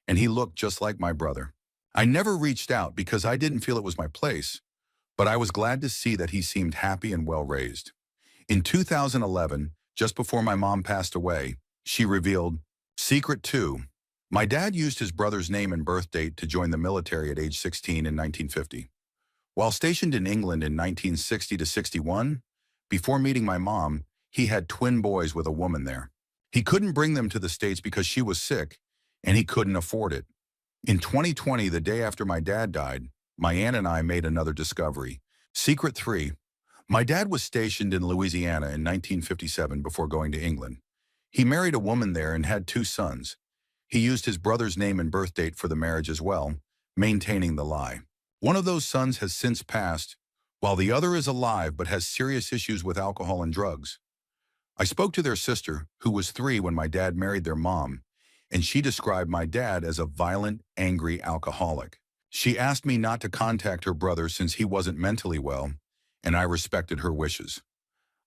and he looked just like my brother. I never reached out because I didn't feel it was my place, but I was glad to see that he seemed happy and well-raised. In 2011, just before my mom passed away, she revealed, Secret 2. My dad used his brother's name and birth date to join the military at age 16 in 1950. While stationed in England in 1960 to 61, before meeting my mom, he had twin boys with a woman there. He couldn't bring them to the States because she was sick, and he couldn't afford it. In 2020, the day after my dad died, my aunt and I made another discovery. Secret 3. My dad was stationed in Louisiana in 1957 before going to England. He married a woman there and had 2 sons. He used his brother's name and birth date for the marriage as well, maintaining the lie. One of those sons has since passed, while the other is alive but has serious issues with alcohol and drugs. I spoke to their sister, who was 3 when my dad married their mom, and she described my dad as a violent, angry alcoholic. She asked me not to contact her brother since he wasn't mentally well, and I respected her wishes.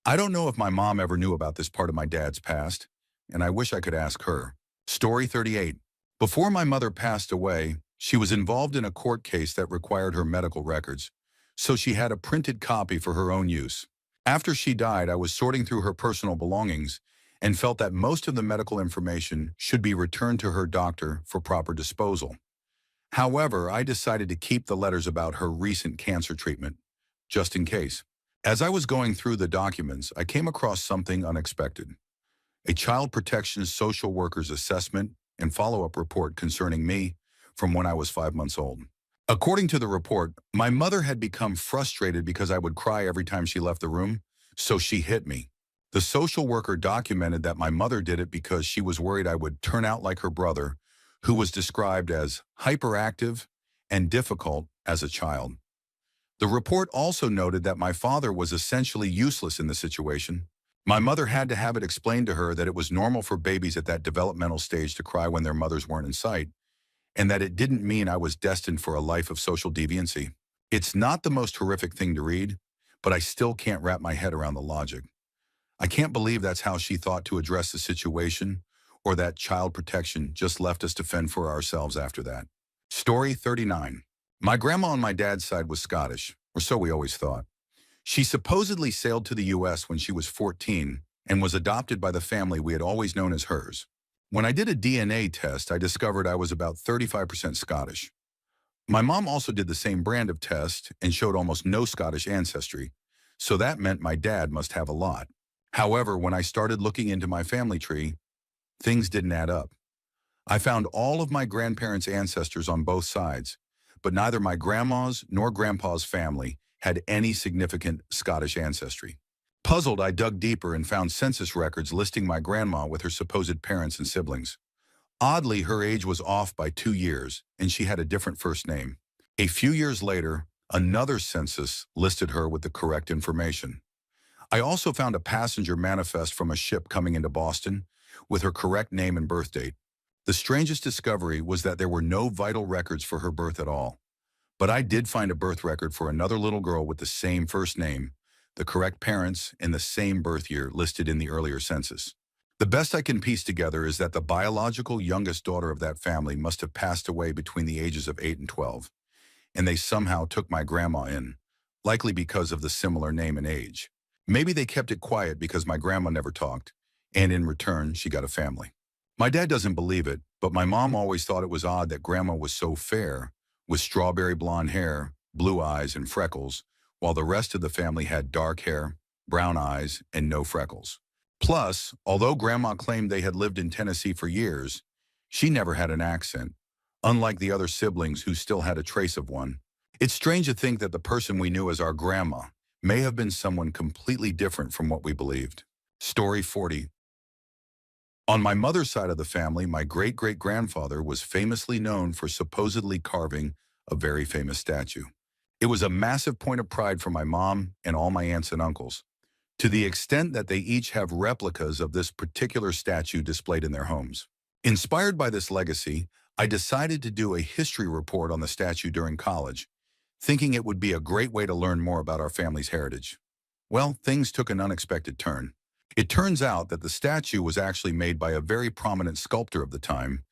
I don't know if my mom ever knew about this part of my dad's past, and I wish I could ask her. Story 38. Before my mother passed away, she was involved in a court case that required her medical records, so she had a printed copy for her own use. After she died, I was sorting through her personal belongings and felt that most of the medical information should be returned to her doctor for proper disposal. However, I decided to keep the letters about her recent cancer treatment, just in case. As I was going through the documents, I came across something unexpected. A child protection social worker's assessment and follow-up report concerning me from when I was 5 months old. According to the report, my mother had become frustrated because I would cry every time she left the room, so she hit me. The social worker documented that my mother did it because she was worried I would turn out like her brother, who was described as hyperactive and difficult as a child. The report also noted that my father was essentially useless in the situation. My mother had to have it explained to her that it was normal for babies at that developmental stage to cry when their mothers weren't in sight, and that it didn't mean I was destined for a life of social deviancy. It's not the most horrific thing to read, but I still can't wrap my head around the logic. I can't believe that's how she thought to address the situation, or that child protection just left us to fend for ourselves after that. Story 39. My grandma on my dad's side was Scottish, or so we always thought. She supposedly sailed to the U.S. when she was 14 and was adopted by the family we had always known as hers. When I did a DNA test, I discovered I was about 35% Scottish. My mom also did the same brand of test and showed almost no Scottish ancestry, so that meant my dad must have a lot. However, when I started looking into my family tree, things didn't add up. I found all of my grandparents' ancestors on both sides, but neither my grandma's nor grandpa's family had any significant Scottish ancestry. Puzzled, I dug deeper and found census records listing my grandma with her supposed parents and siblings. Oddly, her age was off by 2 years, and she had a different first name. A few years later, another census listed her with the correct information. I also found a passenger manifest from a ship coming into Boston with her correct name and birth date. The strangest discovery was that there were no vital records for her birth at all. But I did find a birth record for another little girl with the same first name, the correct parents, and the same birth year listed in the earlier census. The best I can piece together is that the biological youngest daughter of that family must have passed away between the ages of 8 and 12, and they somehow took my grandma in, likely because of the similar name and age. Maybe they kept it quiet because my grandma never talked, and in return, she got a family. My dad doesn't believe it, but my mom always thought it was odd that grandma was so fair, with strawberry blonde hair, blue eyes, and freckles, while the rest of the family had dark hair, brown eyes, and no freckles. Plus, although grandma claimed they had lived in Tennessee for years, she never had an accent, unlike the other siblings who still had a trace of one. It's strange to think that the person we knew as our grandma may have been someone completely different from what we believed. Story 40. On my mother's side of the family, my great-great-grandfather was famously known for supposedly carving a very famous statue. It was a massive point of pride for my mom and all my aunts and uncles, to the extent that they each have replicas of this particular statue displayed in their homes. Inspired by this legacy, I decided to do a history report on the statue during college, thinking it would be a great way to learn more about our family's heritage. Well, things took an unexpected turn. It turns out that the statue was actually made by a very prominent sculptor of the time,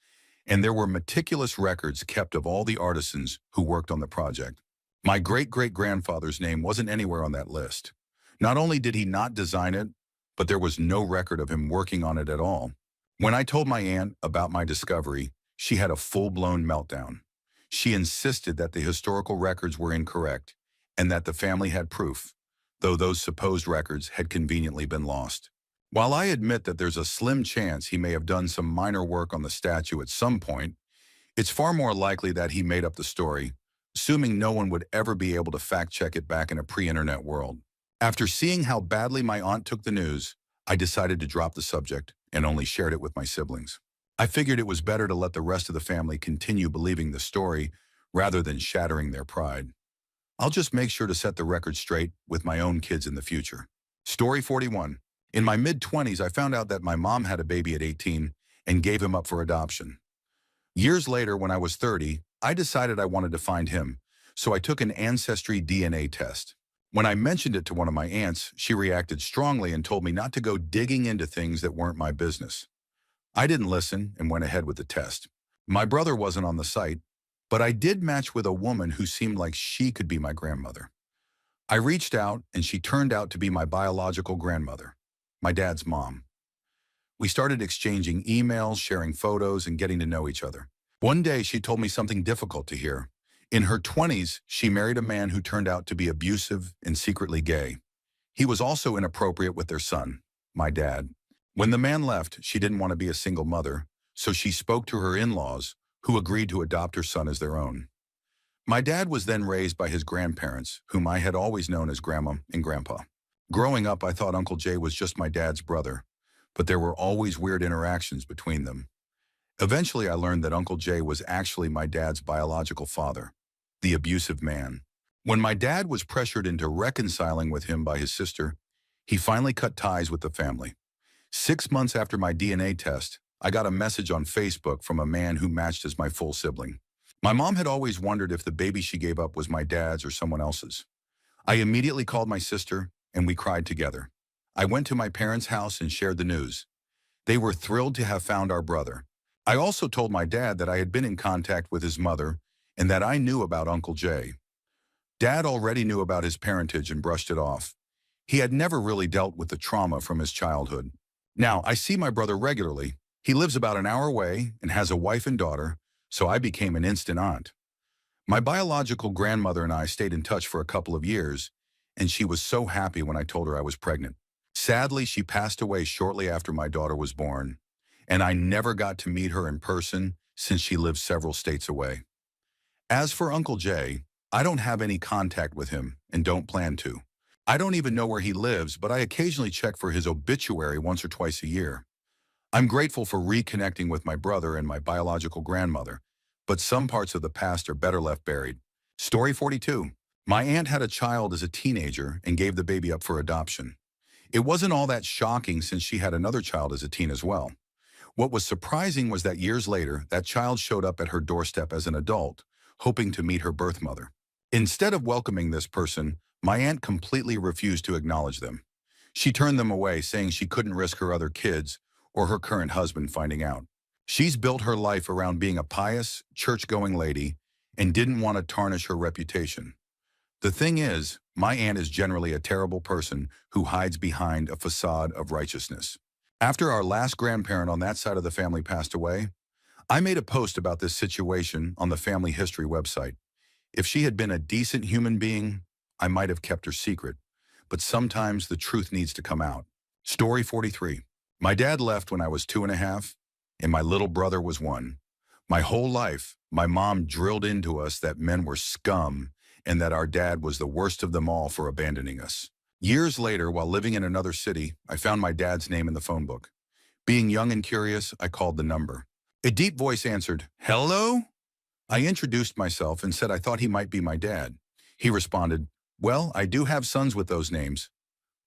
and there were meticulous records kept of all the artisans who worked on the project. My great-great-grandfather's name wasn't anywhere on that list. Not only did he not design it, but there was no record of him working on it at all. When I told my aunt about my discovery, she had a full-blown meltdown. She insisted that the historical records were incorrect and that the family had proof, though those supposed records had conveniently been lost. While I admit that there's a slim chance he may have done some minor work on the statue at some point, it's far more likely that he made up the story, assuming no one would ever be able to fact-check it back in a pre-internet world. After seeing how badly my aunt took the news, I decided to drop the subject and only shared it with my siblings. I figured it was better to let the rest of the family continue believing the story rather than shattering their pride. I'll just make sure to set the record straight with my own kids in the future. Story 41. In my mid-20s, I found out that my mom had a baby at 18 and gave him up for adoption. Years later, when I was 30, I decided I wanted to find him, so I took an ancestry DNA test. When I mentioned it to one of my aunts, she reacted strongly and told me not to go digging into things that weren't my business. I didn't listen and went ahead with the test. My brother wasn't on the site, but I did match with a woman who seemed like she could be my grandmother. I reached out, and she turned out to be my biological grandmother, my dad's mom. We started exchanging emails, sharing photos, and getting to know each other. One day, she told me something difficult to hear. In her 20s, she married a man who turned out to be abusive and secretly gay. He was also inappropriate with their son, my dad. When the man left, she didn't want to be a single mother, so she spoke to her in-laws, who agreed to adopt her son as their own. My dad was then raised by his grandparents, whom I had always known as Grandma and Grandpa. Growing up, I thought Uncle Jay was just my dad's brother, but there were always weird interactions between them. Eventually, I learned that Uncle Jay was actually my dad's biological father, the abusive man. When my dad was pressured into reconciling with him by his sister, he finally cut ties with the family. 6 months after my DNA test, I got a message on Facebook from a man who matched as my full sibling. My mom had always wondered if the baby she gave up was my dad's or someone else's. I immediately called my sister, and we cried together. I went to my parents' house and shared the news. They were thrilled to have found our brother. I also told my dad that I had been in contact with his mother and that I knew about Uncle Jay. Dad already knew about his parentage and brushed it off. He had never really dealt with the trauma from his childhood. Now, I see my brother regularly. He lives about an hour away and has a wife and daughter, so I became an instant aunt. My biological grandmother and I stayed in touch for a couple of years, and she was so happy when I told her I was pregnant. Sadly, she passed away shortly after my daughter was born, and I never got to meet her in person since she lives several states away. As for Uncle Jay, I don't have any contact with him and don't plan to. I don't even know where he lives, but I occasionally check for his obituary once or twice a year. I'm grateful for reconnecting with my brother and my biological grandmother, but some parts of the past are better left buried. Story 42. My aunt had a child as a teenager and gave the baby up for adoption. It wasn't all that shocking since she had another child as a teen as well. What was surprising was that years later, that child showed up at her doorstep as an adult, hoping to meet her birth mother. Instead of welcoming this person, my aunt completely refused to acknowledge them. She turned them away, saying she couldn't risk her other kids or her current husband finding out. She's built her life around being a pious, church-going lady and didn't want to tarnish her reputation. The thing is, my aunt is generally a terrible person who hides behind a facade of righteousness. After our last grandparent on that side of the family passed away, I made a post about this situation on the family history website. If she had been a decent human being, I might have kept her secret, but sometimes the truth needs to come out. Story 43. My dad left when I was 2.5, and my little brother was 1. My whole life, my mom drilled into us that men were scum and that our dad was the worst of them all for abandoning us. Years later, while living in another city, I found my dad's name in the phone book. Being young and curious, I called the number. A deep voice answered, "Hello?" I introduced myself and said I thought he might be my dad. He responded, "Well, I do have sons with those names."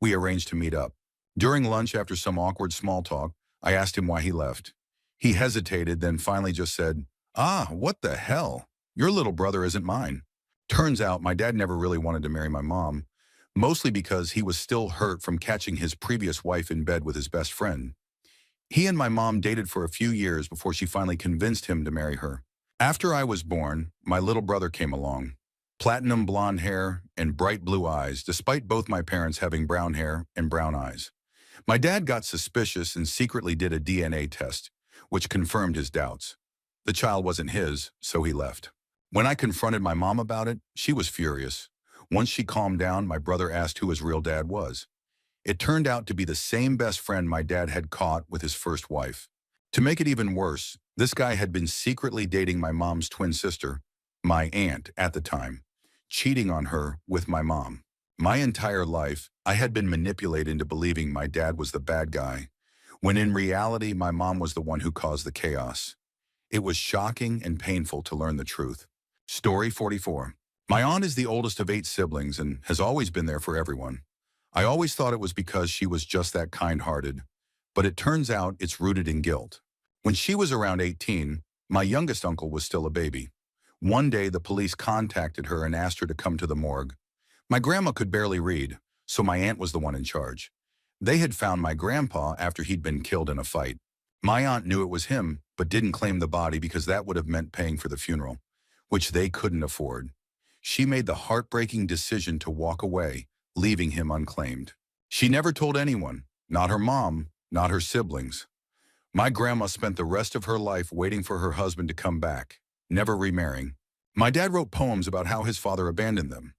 We arranged to meet up. During lunch, after some awkward small talk, I asked him why he left. He hesitated, then finally just said, "Ah, what the hell? Your little brother isn't mine." Turns out my dad never really wanted to marry my mom, mostly because he was still hurt from catching his previous wife in bed with his best friend. He and my mom dated for a few years before she finally convinced him to marry her. After I was born, my little brother came along. Platinum blonde hair and bright blue eyes, despite both my parents having brown hair and brown eyes. My dad got suspicious and secretly did a DNA test, which confirmed his doubts. The child wasn't his, so he left. When I confronted my mom about it, she was furious. Once she calmed down, my brother asked who his real dad was. It turned out to be the same best friend my dad had caught with his first wife. To make it even worse, this guy had been secretly dating my mom's twin sister, my aunt at the time, cheating on her with my mom. My entire life, I had been manipulated into believing my dad was the bad guy, when in reality, my mom was the one who caused the chaos. It was shocking and painful to learn the truth. Story 44. My aunt is the oldest of 8 siblings and has always been there for everyone. I always thought it was because she was just that kind-hearted, but it turns out it's rooted in guilt. When she was around 18, my youngest uncle was still a baby. One day, the police contacted her and asked her to come to the morgue. My grandma could barely read, so my aunt was the one in charge. They had found my grandpa after he'd been killed in a fight. My aunt knew it was him, but didn't claim the body because that would have meant paying for the funeral, which they couldn't afford. She made the heartbreaking decision to walk away, leaving him unclaimed. She never told anyone, not her mom, not her siblings. My grandma spent the rest of her life waiting for her husband to come back, never remarrying. My dad wrote poems about how his father abandoned them.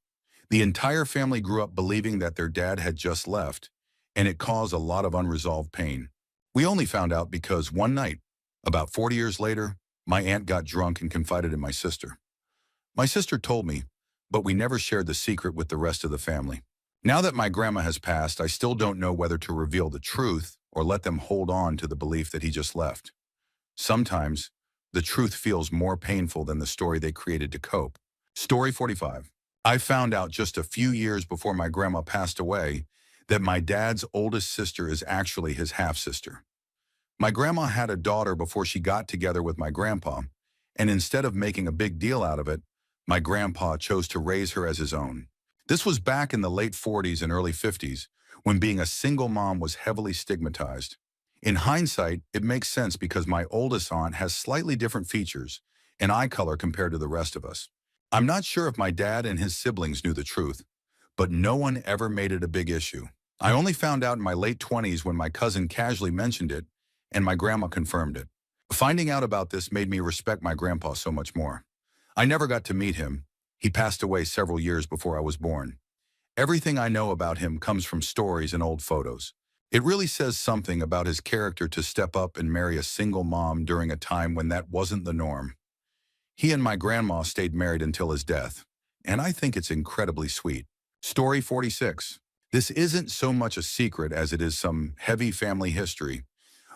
The entire family grew up believing that their dad had just left, and it caused a lot of unresolved pain. We only found out because one night, about 40 years later, my aunt got drunk and confided in my sister. My sister told me, but we never shared the secret with the rest of the family. Now that my grandma has passed, I still don't know whether to reveal the truth or let them hold on to the belief that he just left. Sometimes, the truth feels more painful than the story they created to cope. Story 45. I found out just a few years before my grandma passed away that my dad's oldest sister is actually his half-sister. My grandma had a daughter before she got together with my grandpa, and instead of making a big deal out of it, my grandpa chose to raise her as his own. This was back in the late 40s and early 50s, when being a single mom was heavily stigmatized. In hindsight, it makes sense because my oldest aunt has slightly different features and eye color compared to the rest of us. I'm not sure if my dad and his siblings knew the truth, but no one ever made it a big issue. I only found out in my late 20s when my cousin casually mentioned it, and my grandma confirmed it. Finding out about this made me respect my grandpa so much more. I never got to meet him. He passed away several years before I was born. Everything I know about him comes from stories and old photos. It really says something about his character to step up and marry a single mom during a time when that wasn't the norm. He and my grandma stayed married until his death, and I think it's incredibly sweet. Story 46. This isn't so much a secret as it is some heavy family history.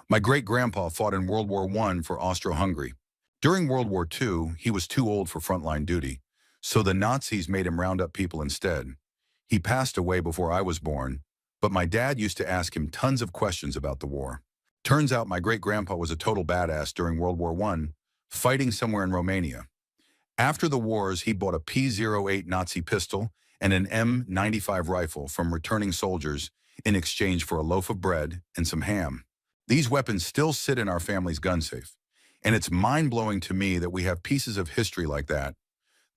My great-grandpa fought in World War I for Austro-Hungary. During World War II, he was too old for frontline duty, so the Nazis made him round up people instead. He passed away before I was born, but my dad used to ask him tons of questions about the war. Turns out my great-grandpa was a total badass during World War I, fighting somewhere in Romania. After the wars, he bought a P-08 Nazi pistol and an M95 rifle from returning soldiers in exchange for a loaf of bread and some ham. These weapons still sit in our family's gun safe, and it's mind-blowing to me that we have pieces of history like that.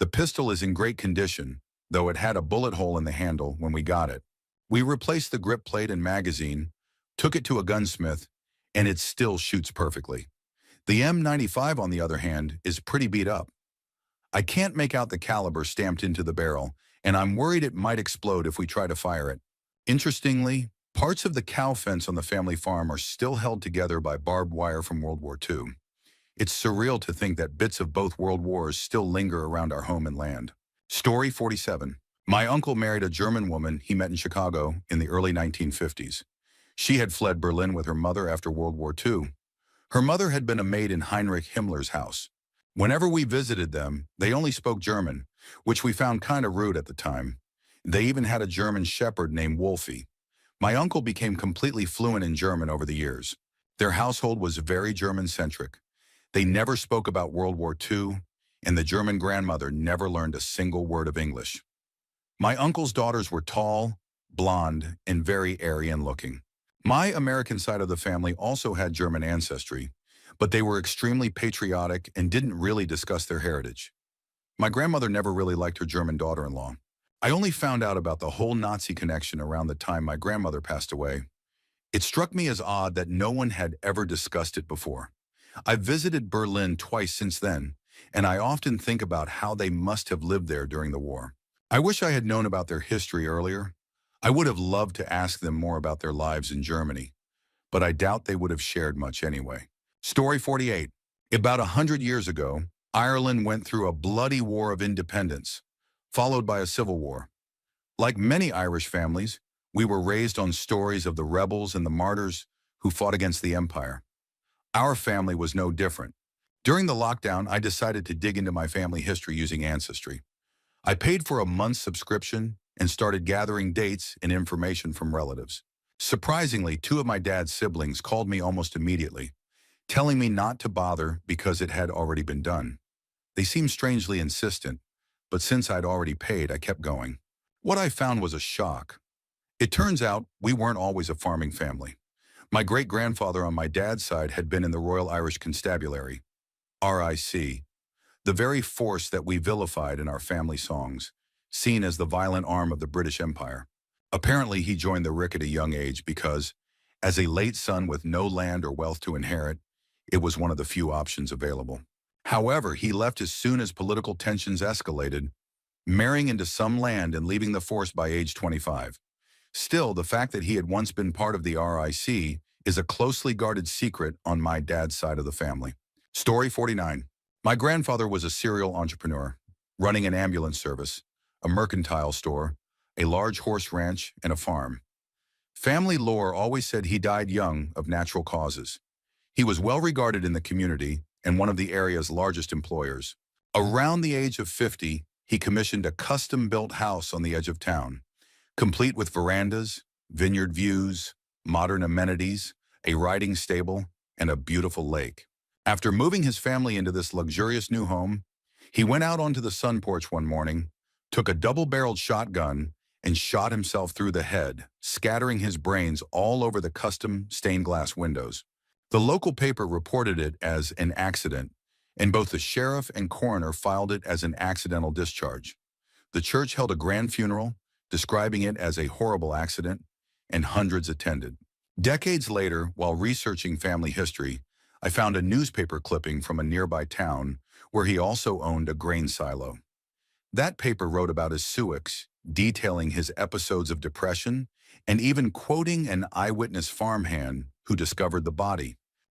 The pistol is in great condition, though it had a bullet hole in the handle when we got it. We replaced the grip plate and magazine, took it to a gunsmith, and it still shoots perfectly. The M95, on the other hand, is pretty beat up. I can't make out the caliber stamped into the barrel, and I'm worried it might explode if we try to fire it. Interestingly, parts of the cow fence on the family farm are still held together by barbed wire from World War II. It's surreal to think that bits of both world wars still linger around our home and land. Story 47. My uncle married a German woman he met in Chicago in the early 1950s. She had fled Berlin with her mother after World War II. Her mother had been a maid in Heinrich Himmler's house. Whenever we visited them, they only spoke German, which we found kind of rude at the time. They even had a German shepherd named Wolfie. My uncle became completely fluent in German over the years. Their household was very German-centric. They never spoke about World War II, and the German grandmother never learned a single word of English. My uncle's daughters were tall, blonde, and very Aryan-looking. My American side of the family also had German ancestry, but they were extremely patriotic and didn't really discuss their heritage. My grandmother never really liked her German daughter-in-law. I only found out about the whole Nazi connection around the time my grandmother passed away. It struck me as odd that no one had ever discussed it before. I've visited Berlin twice since then, and I often think about how they must have lived there during the war. I wish I had known about their history earlier. I would have loved to ask them more about their lives in Germany, but I doubt they would have shared much anyway. Story 48. About 100 years ago, Ireland went through a bloody war of independence, followed by a civil war. Like many Irish families, we were raised on stories of the rebels and the martyrs who fought against the empire. Our family was no different. During the lockdown, I decided to dig into my family history using Ancestry. I paid for a month's subscription and started gathering dates and information from relatives. Surprisingly, 2 of my dad's siblings called me almost immediately, telling me not to bother because it had already been done. They seemed strangely insistent, but since I'd already paid, I kept going. What I found was a shock. It turns out we weren't always a farming family. My great-grandfather on my dad's side had been in the Royal Irish Constabulary, RIC, the very force that we vilified in our family songs, seen as the violent arm of the British Empire. Apparently, he joined the RIC at a young age because, as a late son with no land or wealth to inherit, it was one of the few options available. However, he left as soon as political tensions escalated, marrying into some land and leaving the force by age 25. Still, the fact that he had once been part of the RIC is a closely guarded secret on my dad's side of the family. Story 49. My grandfather was a serial entrepreneur, running an ambulance service, a mercantile store, a large horse ranch, and a farm. Family lore always said he died young of natural causes. He was well regarded in the community and one of the area's largest employers. Around the age of 50, he commissioned a custom-built house on the edge of town, complete with verandas, vineyard views, modern amenities, a riding stable, and a beautiful lake. After moving his family into this luxurious new home, he went out onto the sun porch one morning, took a double-barreled shotgun, and shot himself through the head, scattering his brains all over the custom stained glass windows. The local paper reported it as an accident, and both the sheriff and coroner filed it as an accidental discharge. The church held a grand funeral, describing it as a horrible accident, and hundreds attended. Decades later, while researching family history, I found a newspaper clipping from a nearby town where he also owned a grain silo. That paper wrote about his Suics, detailing his episodes of depression and even quoting an eyewitness farmhand who discovered the body.